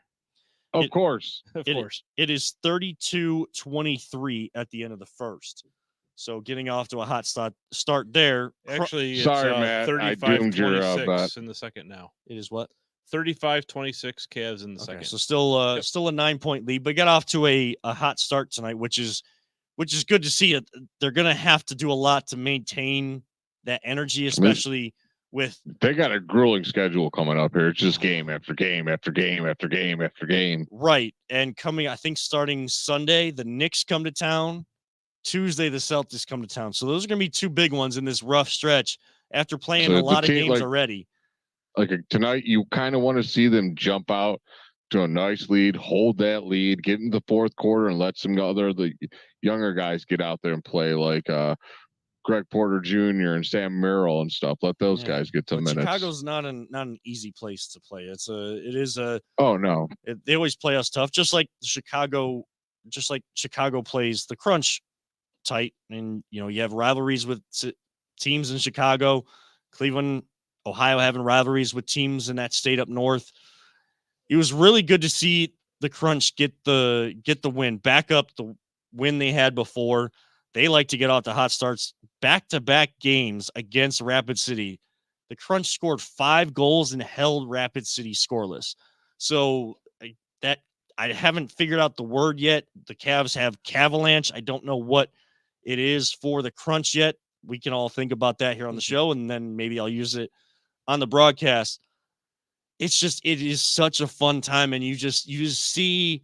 Of course. It is 32-23 at the end of the first. So getting off to a hot start there. Actually, it's sorry, Matt. 35-26 in the second now. It is what? 35-26 Cavs in the second. So still a 9-point lead, but got off to a hot start tonight, which is good to see. They're going to have to do a lot to maintain that energy, especially with. They got a grueling schedule coming up here. It's just game after game after game after game after game. Right. And I think starting Sunday, the Knicks come to town. Tuesday, the Celtics come to town. So those are going to be 2 big ones in this rough stretch after playing a lot of games already. Like tonight, you kind of want to see them jump out to a nice lead, hold that lead, get in the fourth quarter, and let the younger guys get out there and play, like Greg Porter Jr. and Sam Merrill and stuff. Let those guys get some minutes. Chicago's not an easy place to play. Oh no, they always play us tough, just like Chicago plays the Crunch tight. And you have rivalries with teams in Chicago, Cleveland, Ohio having rivalries with teams in that state up north. It was really good to see the Crunch get the win, back up the win they had before. They like to get off the hot starts. Back-to-back games against Rapid City. The Crunch scored 5 goals and held Rapid City scoreless. So that I haven't figured out the word yet. The Cavs have Cavalanche. I don't know what it is for the Crunch yet. We can all think about that here on the show, and then maybe I'll use it on the broadcast. It is such a fun time, and you just see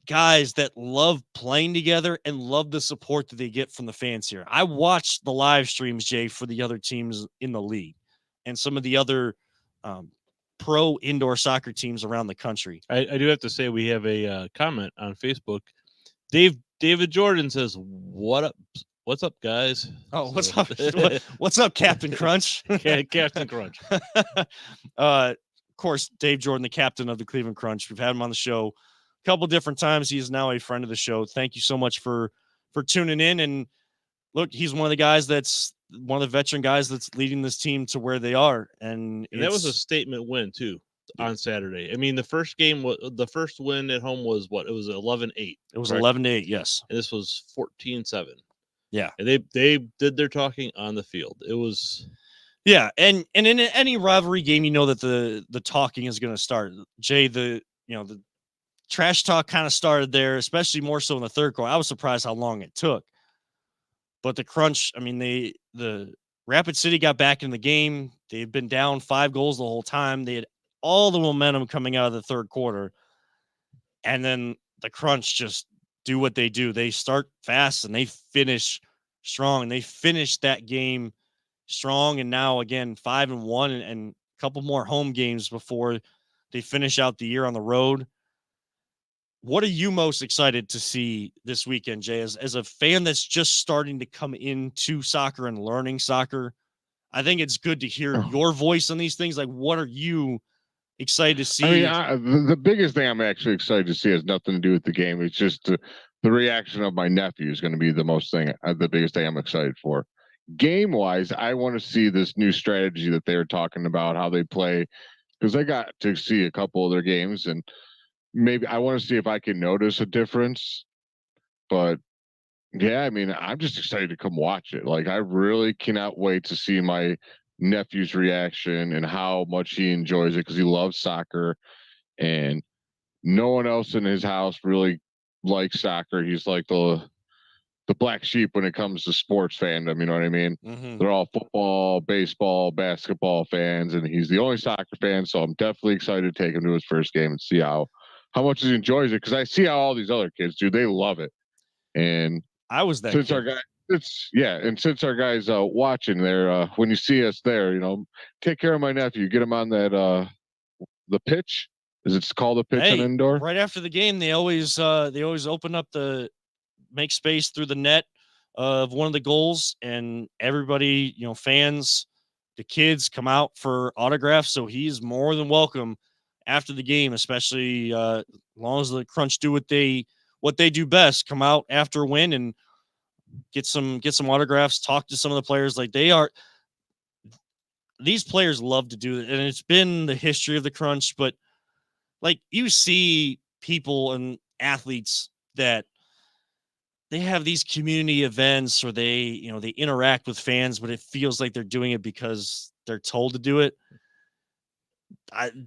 guys that love playing together and love the support that they get from the fans here. I watched the live streams, Jay, for the other teams in the league and some of the other pro indoor soccer teams around the country. I do have to say we have a comment on Facebook. David Jordan says, "What up? What's up, guys?" Oh, what's up? What's up, Captain Crunch? Captain Crunch. Of course, Dave Jordan, the captain of the Cleveland Crunch. We've had him on the show a couple different times. He is now a friend of the show. Thank you so much for tuning in. And look, he's one of the veteran guys that's leading this team to where they are. And that was a statement win too on Saturday. I mean, the first win at home was what? It was 11-8. It was 11-8. Yes. And this was 14-7. Yeah. And they did their talking on the field. It was. Yeah. And in any rivalry game, you know that the talking is going to start. Jay, the trash talk kind of started there, especially more so in the third quarter. I was surprised how long it took. But the Crunch, I mean, the Rapid City got back in the game. They've been down 5 goals the whole time. They had all the momentum coming out of the third quarter. And then the Crunch just do what they do. They start fast and they finish strong. And they finished that game strong, and now again 5-1, and a couple more home games before they finish out the year on the road. What are you most excited to see this weekend, Jay? As a fan that's just starting to come into soccer and learning soccer, I think it's good to hear your voice on these things. Like, what are you excited to see? I mean, the biggest thing I'm actually excited to see has nothing to do with the game. It's just the reaction of my nephew is going to be the biggest thing I'm excited for. Game wise, I want to see this new strategy that they're talking about, how they play, because I got to see a couple of their games, and maybe I want to see if I can notice a difference. But yeah, I mean, I'm just excited to come watch it. Like, I really cannot wait to see my nephew's reaction and how much he enjoys it, because he loves soccer, and no one else in his house really likes soccer. He's like the black sheep when it comes to sports fandom. You know what I mean? Mm-hmm. They're all football, baseball, basketball fans, and he's the only soccer fan. So I'm definitely excited to take him to his first game and see how much he enjoys it, because I see how all these other kids do. They love it. And I was that since kid. our guy, since our guys watching there, when you see us there, take care of my nephew, get him on that the pitch. Is it called a pitch on indoor? Right after the game, they always open up make space through the net of one of the goals, and everybody, fans, the kids come out for autographs. So he's more than welcome after the game, especially as long as the Crunch do what they do best, come out after a win and get some autographs, talk to some of the players. Like, these players love to do it, and it's been the history of the Crunch. But like, you see people and athletes that they have these community events, or they interact with fans, but it feels like they're doing it because they're told to do it.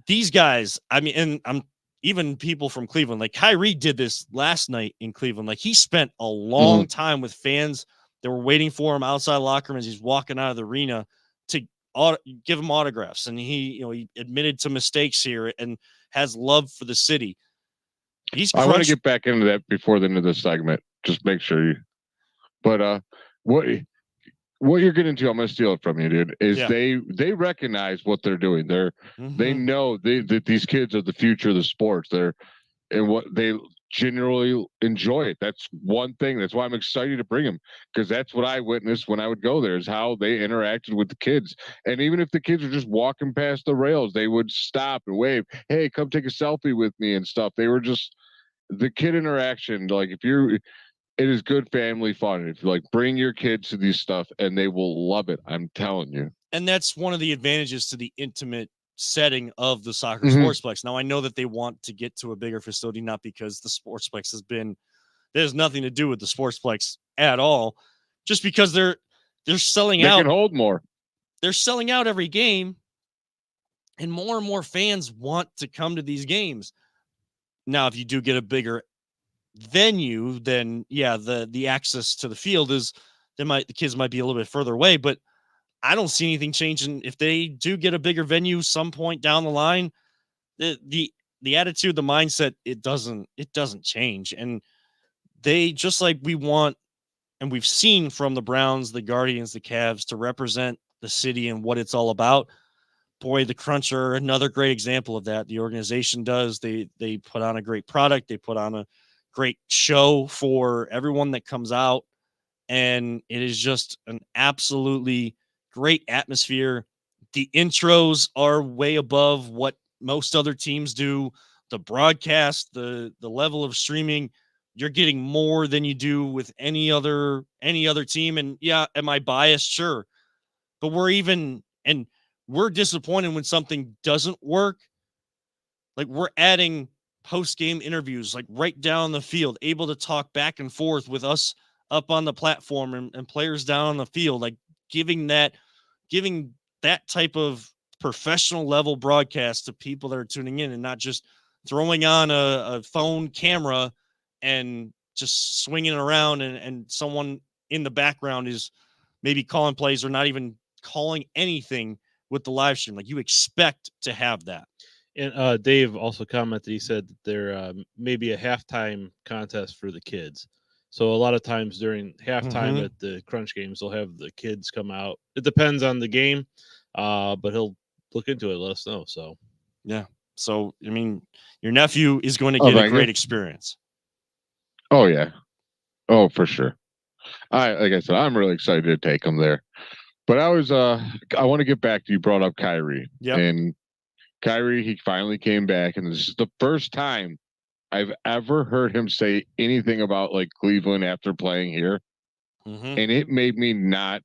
These guys, I mean, and I'm even people from Cleveland, like Kyrie did this last night in Cleveland. Like, he spent a long time with fans that were waiting for him outside the locker room as he's walking out of the arena to give him autographs. And he admitted to mistakes here and has love for the city. I want to get back into that before the end of this segment. Just make sure you. But what you're getting to, I'm going to steal it from you, dude. Is they recognize what they're doing. They know that these kids are the future of the sports. And what they generally enjoy it. That's one thing. That's why I'm excited to bring them, because that's what I witnessed when I would go there, is how they interacted with the kids. And even if the kids were just walking past the rails, they would stop and wave, "Hey, come take a selfie with me," and stuff. They were just the kid interaction. Like, it is good family fun. If you bring your kids to these stuff, and they will love it. I'm telling you. And that's one of the advantages to the intimate setting of the soccer sportsplex. Now, I know that they want to get to a bigger facility, not because the sportsplex there's nothing to do with the sportsplex at all, just because they're selling out. They can hold more. They're selling out every game, and more fans want to come to these games. Now, if you do get a bigger venue, then the access to the field the kids might be a little bit further away, but I don't see anything changing if they do get a bigger venue some point down the line. The attitude, the mindset, it doesn't change. And they, just like we want, and we've seen from the Browns, the Guardians, the Cavs, to represent the city and what it's all about. Boy, the Crunch are another great example of that. The organization does. They put on a great product. They put on a great show for everyone that comes out. And it is just an absolutely great atmosphere. The intros are way above what most other teams do. The broadcast, the level of streaming, you're getting more than you do with any other team. And am I biased? Sure. But we're disappointed when something doesn't work. Like, we're adding post-game interviews, like right down the field, able to talk back and forth with us up on the platform and players down on the field, like giving that type of professional level broadcast to people that are tuning in, and not just throwing on a phone camera and just swinging it around, and someone in the background is maybe calling plays or not even calling anything with the live stream. Like, you expect to have that. And Dave also commented, he said that there may be a halftime contest for the kids. So a lot of times during halftime Mhm. at the crunch games, they'll have the kids come out. It depends on the game, but he'll look into it, let us know. So Yeah. So, I mean, your nephew is going to Oh, get a thank you. great experience. Oh yeah. Oh, for sure. Like I said, I'm really excited to take him there. But I want to get back to you brought up Kyrie. Yep. And Kyrie, he finally came back, and this is the first time I've ever heard him say anything about like Cleveland after playing here. Mhm. And it made me not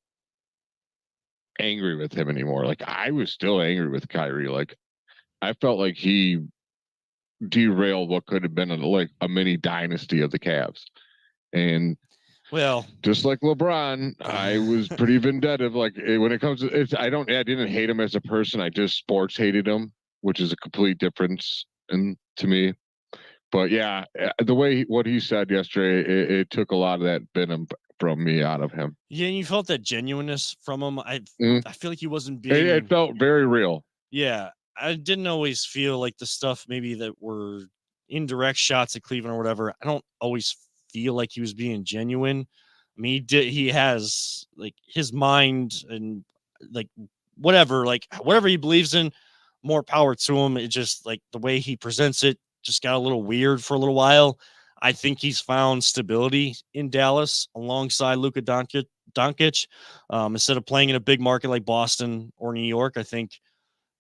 angry with him anymore. Like I was still angry with Kyrie. Like I felt like he derailed what could have been like a mini dynasty of the Cavs. And Well, just like LeBron, I was pretty vindictive. Like when it comes to it, I didn't hate him as a person. I just sports hated him, which is a complete difference to me. But yeah, the way what he said yesterday, it took a lot of that venom from me out of him. yeah, you felt that genuineness from him. Mm. I feel like he wasn't It being. felt very real. Yeah, I didn't always feel like the stuff maybe that were indirect shots at Cleveland or whatever. I don't always feel like he was being genuine. I mean, he has like his mind and like whatever he believes in, more power to him. It just like the way he presents it just got a little weird for a little while. I think he's found stability in Dallas alongside Luka Doncic. Instead of playing in a big market like Boston or New York, I think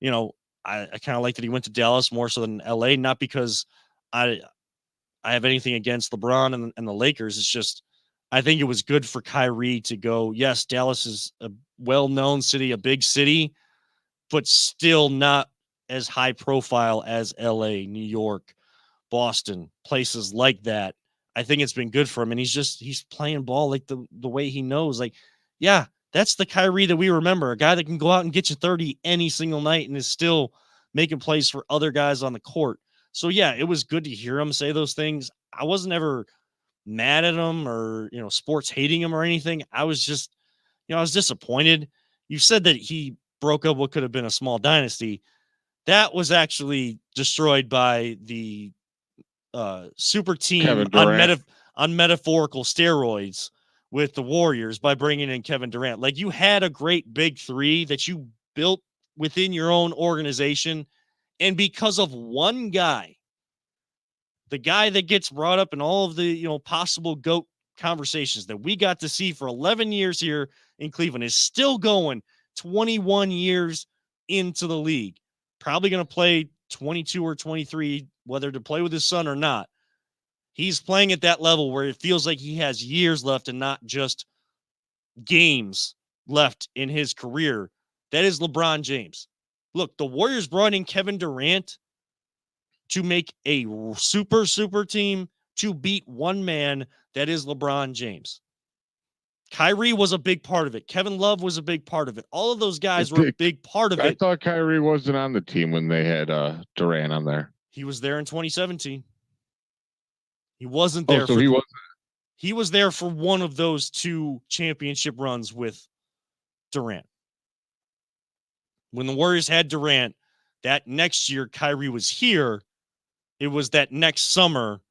I kind of like that he went to Dallas more so than LA, not because I I have anything against LeBron and the Lakers. It's just I think it was good for Kyrie to go. Yes, Dallas is a well-known city, a big city, but still not as high profile as LA, New York, Boston, places like that. I think it's been good for him. And he's playing ball like the way he knows. Like, yeah, that's the Kyrie that we remember. A guy that can go out and get you 30 any single night and is still making plays for other guys on the court. So yeah, it was good to hear him say those things. I wasn't ever mad at him or sports hating him or anything. I was just, I was disappointed. You said that he broke up what could have been a small dynasty. That was actually destroyed by the super team Kevin Durant. on metaphorical steroids with the Warriors by bringing in Kevin Durant. Like you had a great big three that you built within your own organization, and because of one guy, the guy that gets brought up in all of the possible GOAT conversations that we got to see for 11 years here in Cleveland is still going 21 years into the league. Probably going to play 22 or 23, whether to play with his son or not. He's playing at that level where it feels like he has years left and not just games left in his career. That is LeBron James. Look, the Warriors brought in Kevin Durant to make a super team to beat one man, that is LeBron James. Kyrie was a big part of it. Kevin Love was a big part of it. All of those guys were a big part of I it. thought Kyrie wasn't on the team when they had Durant on there. He was there in 2017. He wasn't Oh, there so he was there for one of those two championship runs with Durant. When the Warriors had Durant, that next year Kyrie was here. It was that next summer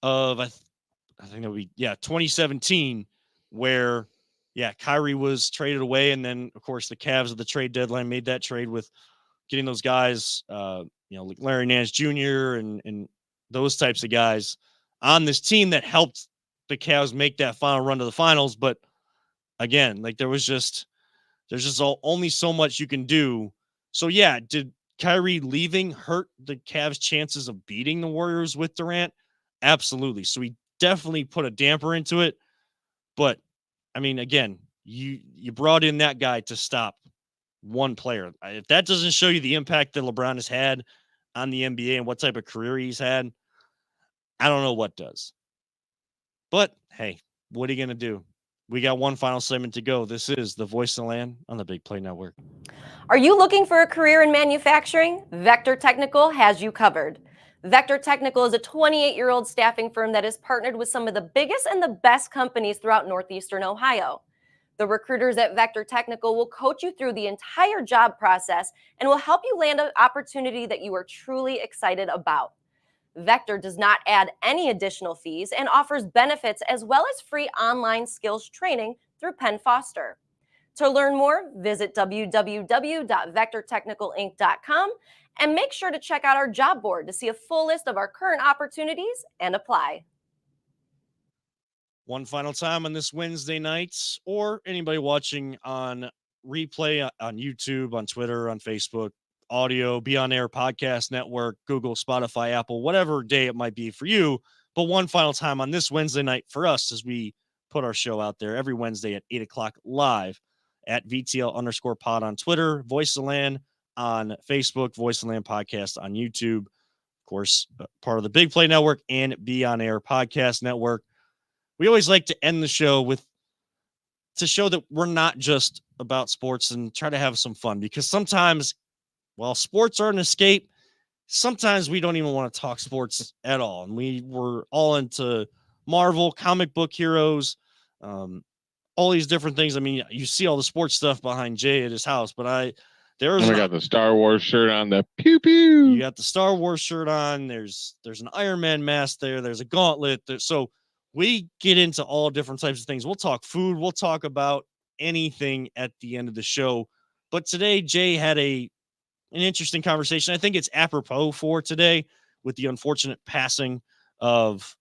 of I think that would be 2017, where Kyrie was traded away, and then of course the Cavs at the trade deadline made that trade with getting those guys, like Larry Nance Jr. and those types of guys on this team that helped the Cavs make that final run to the finals. But again, like there's just only so much you can do. So yeah, did Kyrie leaving hurt the Cavs' chances of beating the Warriors with Durant? Absolutely. So he definitely put a damper into it. But I mean, again, you brought in that guy to stop one player. If that doesn't show you the impact that LeBron has had on the NBA and what type of career he's had, I don't know what does. But hey, what are you going to do? We got one final segment to go. This is the Voice of the Land on the Big Play Network. Are you looking for a career in manufacturing? Vector Technical has you covered. Vector Technical is a 28-year-old staffing firm that has partnered with some of the biggest and the best companies throughout Northeastern Ohio. The recruiters at Vector Technical will coach you through the entire job process and will help you land an opportunity that you are truly excited about. Vector does not add any additional fees and offers benefits as well as free online skills training through Penn Foster. To learn more, visit www.vectortechnicalinc.com and make sure to check out our job board to see a full list of our current opportunities and apply. One final time on this Wednesday night, or anybody watching on replay on YouTube, on Twitter, on Facebook, audio, Be On Air Podcast Network, Google, Spotify, Apple, whatever day it might be for you. But one final time on this Wednesday night for us as we put our show out there every Wednesday at 8 o'clock live at VTL_pod on Twitter, Voice of the Land on Facebook, Voice of the Land Podcast on YouTube. Of course, part of the Big Play Network and Be On Air Podcast Network. We always like to end the show to show that we're not just about sports and try to have some fun, because sometimes, while sports are an escape, sometimes we don't even want to talk sports at all. And we were all into Marvel, comic book heroes, all these different things. I mean, you see all the sports stuff behind Jay at his house, but I got the Star Wars shirt on, the pew pew. You got the Star Wars shirt on. There's an Iron Man mask there. There's a gauntlet. So we get into all different types of things. We'll talk food. We'll talk about anything at the end of the show. But today, Jay had an interesting conversation. I think it's apropos for today with the unfortunate passing of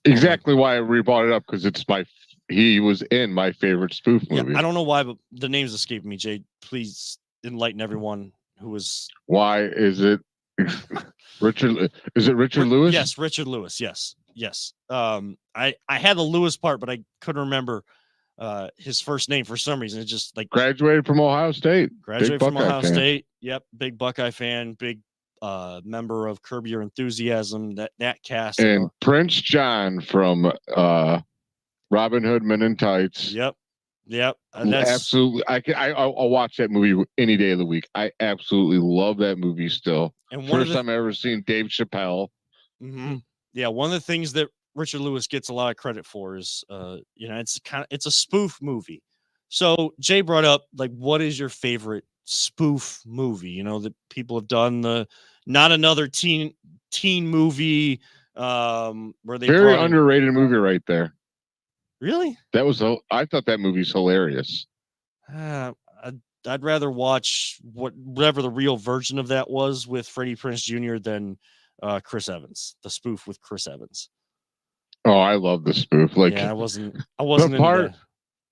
exactly why we brought it up, because he was in my favorite spoof movie. Yeah, I don't know why, but the names escape me. Jay, please enlighten everyone who was. Why is it Richard? Is it Richard Lewis? Yes, Richard Lewis. Yes. I had the Lewis part, but I couldn't remember his first name for some reason. It's just like graduated from Ohio State. State. Yep, big Buckeye fan, big member of Curb Your Enthusiasm. That cast and Prince John from Robin Hood Men in Tights. Yep. And that's absolutely. I'll watch that movie any day of the week. I absolutely love that movie still. And first time I ever seen Dave Chappelle. Mm-hmm. Yeah, one of the things that Richard Lewis gets a lot of credit for is, it's a spoof movie. So Jay brought up, like, what is your favorite spoof movie? That people have done not another teen movie, where they very underrated movie right there. Really? I thought that movie's hilarious. I'd rather watch whatever the real version of that was with Freddie Prinze Jr. than Chris Evans, the spoof with Chris Evans. Oh, I love the spoof. Like, yeah, I wasn't the part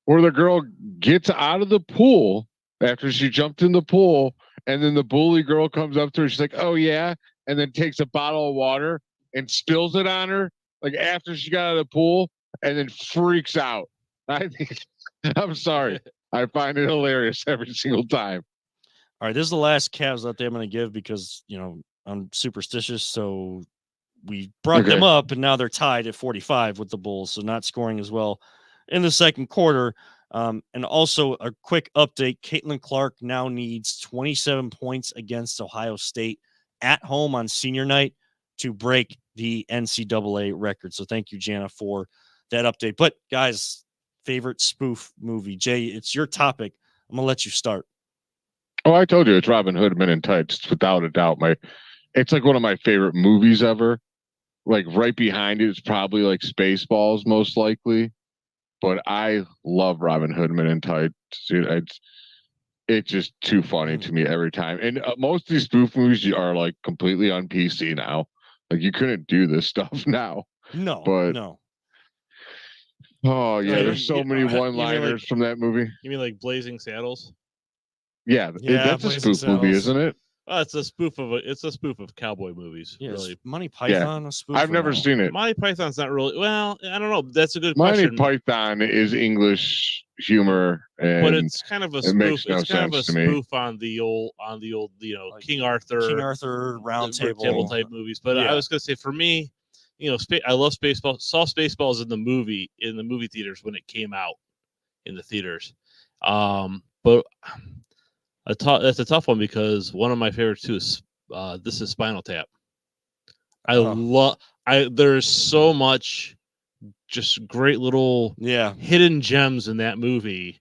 where the girl gets out of the pool after she jumped in the pool, and then the bully girl comes up to her. She's like, "Oh yeah," and then takes a bottle of water and spills it on her, like after she got out of the pool, and then freaks out. I'm sorry. I find it hilarious every single time. All right, this is the last Cavs that I'm going to give because I'm superstitious, so we brought them up, and now they're tied at 45 with the Bulls, so not scoring as well in the second quarter. And also a quick update, Caitlin Clark now needs 27 points against Ohio State at home on senior night to break the NCAA record. So thank you, Jana, for that update. But guys, favorite spoof movie. Jay, it's your topic. I'm going to let you start. Oh, I told you it's Robin Hood Men in Tights. It's without a doubt it's like one of my favorite movies ever. Like right behind it is probably like Spaceballs, most likely. But I love Robin Hood Men in Tights. It's just too funny to me every time. And most of these spoof movies are like completely on PC now. Like you couldn't do this stuff now. No. Oh yeah, there's so many one-liners from that movie. You mean like Blazing Saddles? Yeah, that's a spoof movie, isn't it? It's a spoof of cowboy movies. Yeah, really. Monty Python a spoof? I've never seen it. Monty Python's not really. Well, I don't know. That's a good Monty question. Python is English humor, but it's kind of a spoof. Makes no it's kind of a sense to me. spoof on the old, like King Arthur Round Table type movies. But I was gonna say, for me, I love Spaceballs. Saw Spaceballs in the movie theaters when it came out in the theaters. But that's a tough one because one of my favorites too is this is Spinal Tap. There's so much just great little hidden gems in that movie.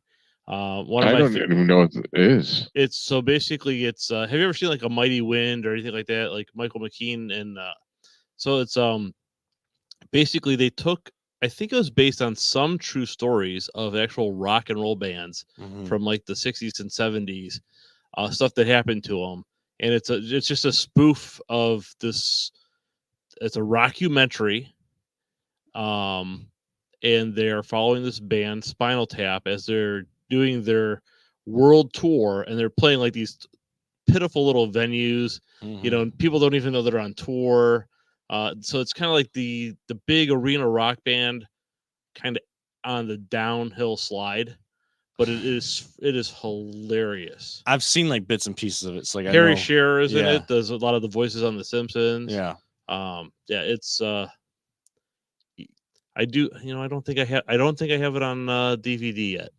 One of I my don't even know what it is. It's so basically it's have you ever seen like A Mighty Wind or anything like that, like Michael McKean? And so it's basically they took, I think it was based on some true stories of actual rock and roll bands from like the 60s and 70s, stuff that happened to them, and it's just a spoof of this. It's a rockumentary, and they're following this band Spinal Tap as they're doing their world tour, and they're playing like these pitiful little venues. You know, and people don't even know they're on tour. So it's kind of like the big arena rock band, kind of on the downhill slide, but it is hilarious. I've seen like bits and pieces of it. It's like Harry I know, Shearer is in yeah. it. Does a lot of the voices on The Simpsons. Yeah. Yeah, it's I do. You know, I don't think I have it on DVD yet.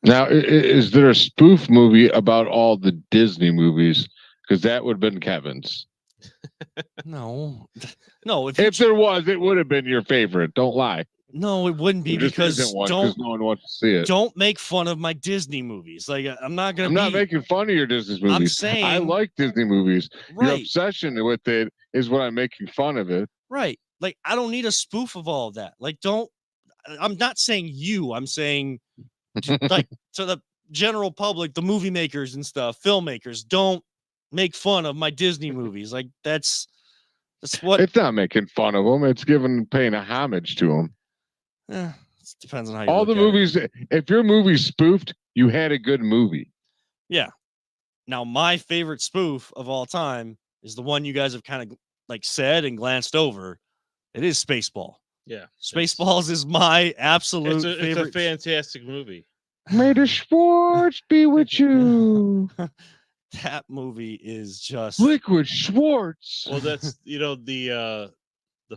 Now, is there a spoof movie about all the Disney movies? Because that would have been Kevin's. No. If there was, it would have been your favorite. Don't lie. No, it wouldn't be, There just because isn't one, 'cause no one wants to see it. don't make fun of my Disney movies. Like I'm not making fun of your Disney movies. I'm saying I like Disney movies. Your right, obsession with it is what I'm making fun of it. right. Like I don't need a spoof of all of that. Like I'm not saying you. I'm saying like to the general public, the movie makers and stuff, filmmakers, don't make fun of my Disney movies. Like that's what It's not making fun of them. It's paying a homage to them. it depends on how you All look the at movies. If your movie's spoofed, you had a good movie. Yeah. Now my favorite spoof of all time is the one you guys have kind of like said and glanced over. It is Spaceball. Yeah, Spaceballs is my absolute favorite. It's a fantastic movie. May the Schwartz be with you. That movie is just Liquid Schwartz. Well, that's the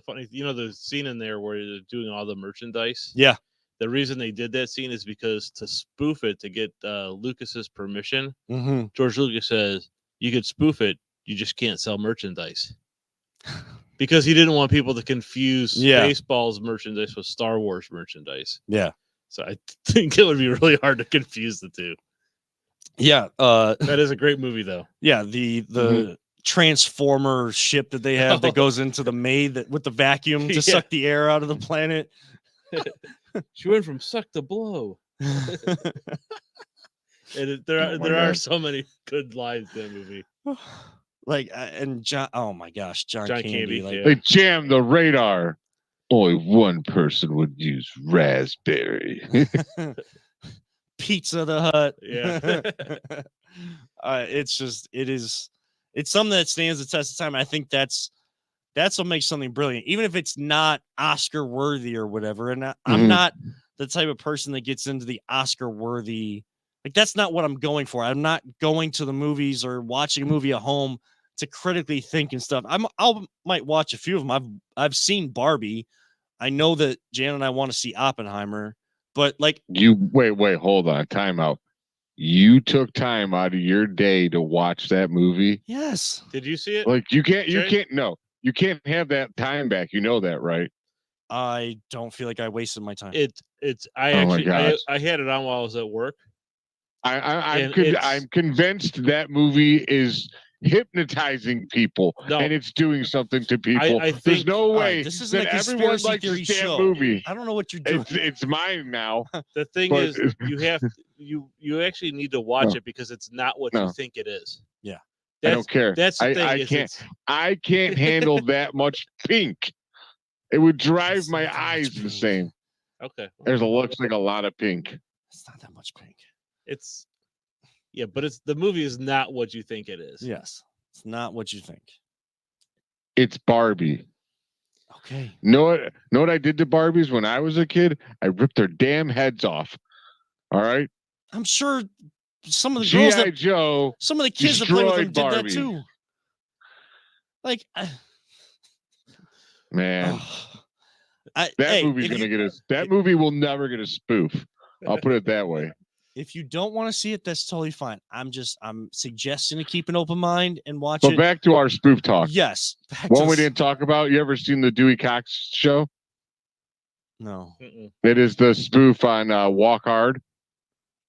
funny, the scene in there where they're doing all the merchandise. Yeah. The reason they did that scene is because to spoof it, to get Lucas's permission, George Lucas says you could spoof it, you just can't sell merchandise. Because he didn't want people to confuse Spaceballs merchandise with Star Wars merchandise. Yeah. So I think it would be really hard to confuse the two. Yeah. That is a great movie, though. Yeah. The Transformer ship that they have that goes into the maid with the vacuum to suck the air out of the planet. She went from suck to blow. And there are so many good lines in that movie. Like and John, oh my gosh, John Candy. Like, they jammed the radar. Only one person would use raspberry. Pizza the Hut. Yeah. It's something that stands the test of time. I think that's what makes something brilliant, even if it's not Oscar worthy or whatever. And I'm not the type of person that gets into the Oscar worthy. Like that's not what I'm going for. I'm not going to the movies or watching a movie at home to critically think and stuff. I might watch a few of them. I've seen Barbie. I know that Jan and I want to see Oppenheimer, but like you wait, hold on, time out. You took time out of your day to watch that movie. Yes. Did you see it? Like you can't have that time back. You know that, right? I don't feel like I wasted my time. I had it on while I was at work. I'm convinced that movie is hypnotizing people, and it's doing something to people. I think there's no way this isn't that a everyone conspiracy likes theory this damn show. movie. I don't know what you're doing. It's mine now. The thing is, you actually need to watch it because it's not what you think it is. Yeah, I don't care. That's the thing. I can't handle that much pink. It would drive my eyes insane. Okay. Looks like a lot of pink. It's not that much pink. But the movie is not what you think it is. Yes, it's not what you think. It's Barbie. Okay. Know what I did to Barbies when I was a kid? I ripped their damn heads off. All right. I'm sure some of the girls G.I. Joe. Some of the kids that play with them did Barbie. that too. Like, man, that movie's gonna get us. That movie will never get a spoof. I'll put it that way. If you don't want to see it, that's totally fine. I'm suggesting to keep an open mind and watch But it. back to our spoof talk. Yes. One we didn't talk about. You ever seen the Dewey Cox show? No. It is the spoof on Walk Hard.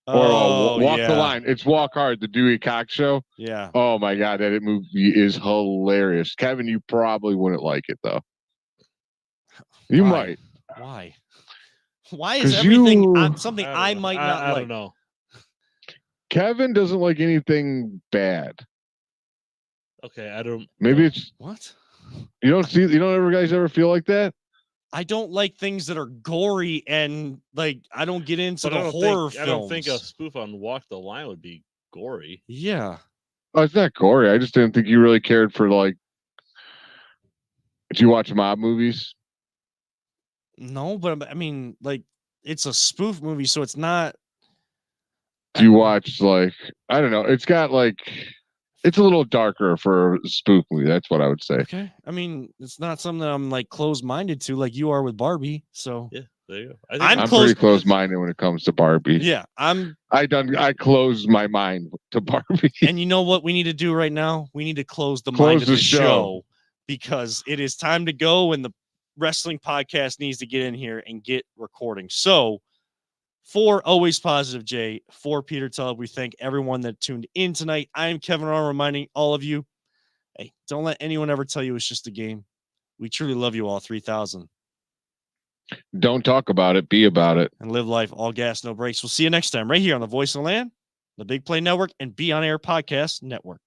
Walk yeah. the Line. It's Walk Hard, the Dewey Cox show. Yeah. Oh my God, that movie is hilarious. Kevin, you probably wouldn't like it though. You might. Why? Why is 'Cause everything you- something don't I know. might not I like? don't know. Kevin doesn't like anything bad. Okay, I don't. Maybe it's What? you don't ever guys ever feel like that? I don't like things that are gory and like I don't get into But the horror films. I don't think a spoof on Walk the Line would be gory. Yeah. Oh, it's not gory. I just didn't think you really cared for like. Did you watch mob movies? No, but I mean, like, it's a spoof movie, so it's not. Do you watch like I don't know? It's got like it's a little darker for a spoof movie. That's what I would say. Okay. I mean, it's not something that I'm like closed-minded to, like you are with Barbie. So Yeah, there you go. I think I'm I'm close- pretty close-minded when it comes to Barbie. yeah, I close my mind to Barbie. and you know what we need to do right now? We need to close the Close mind of the the show because it is time to go and the wrestling podcast needs to get in here and get recording. So for Always Positive Jay, for Peter Tubb, we thank everyone that tuned in tonight. I am Kevin Arnold reminding all of you, hey, don't let anyone ever tell you it's just a game. We truly love you all, 3,000. Don't talk about it. Be about it. And live life all gas, no brakes. We'll see you next time right here on the Voice of the Land, the Big Play Network, and Be On Air Podcast Network.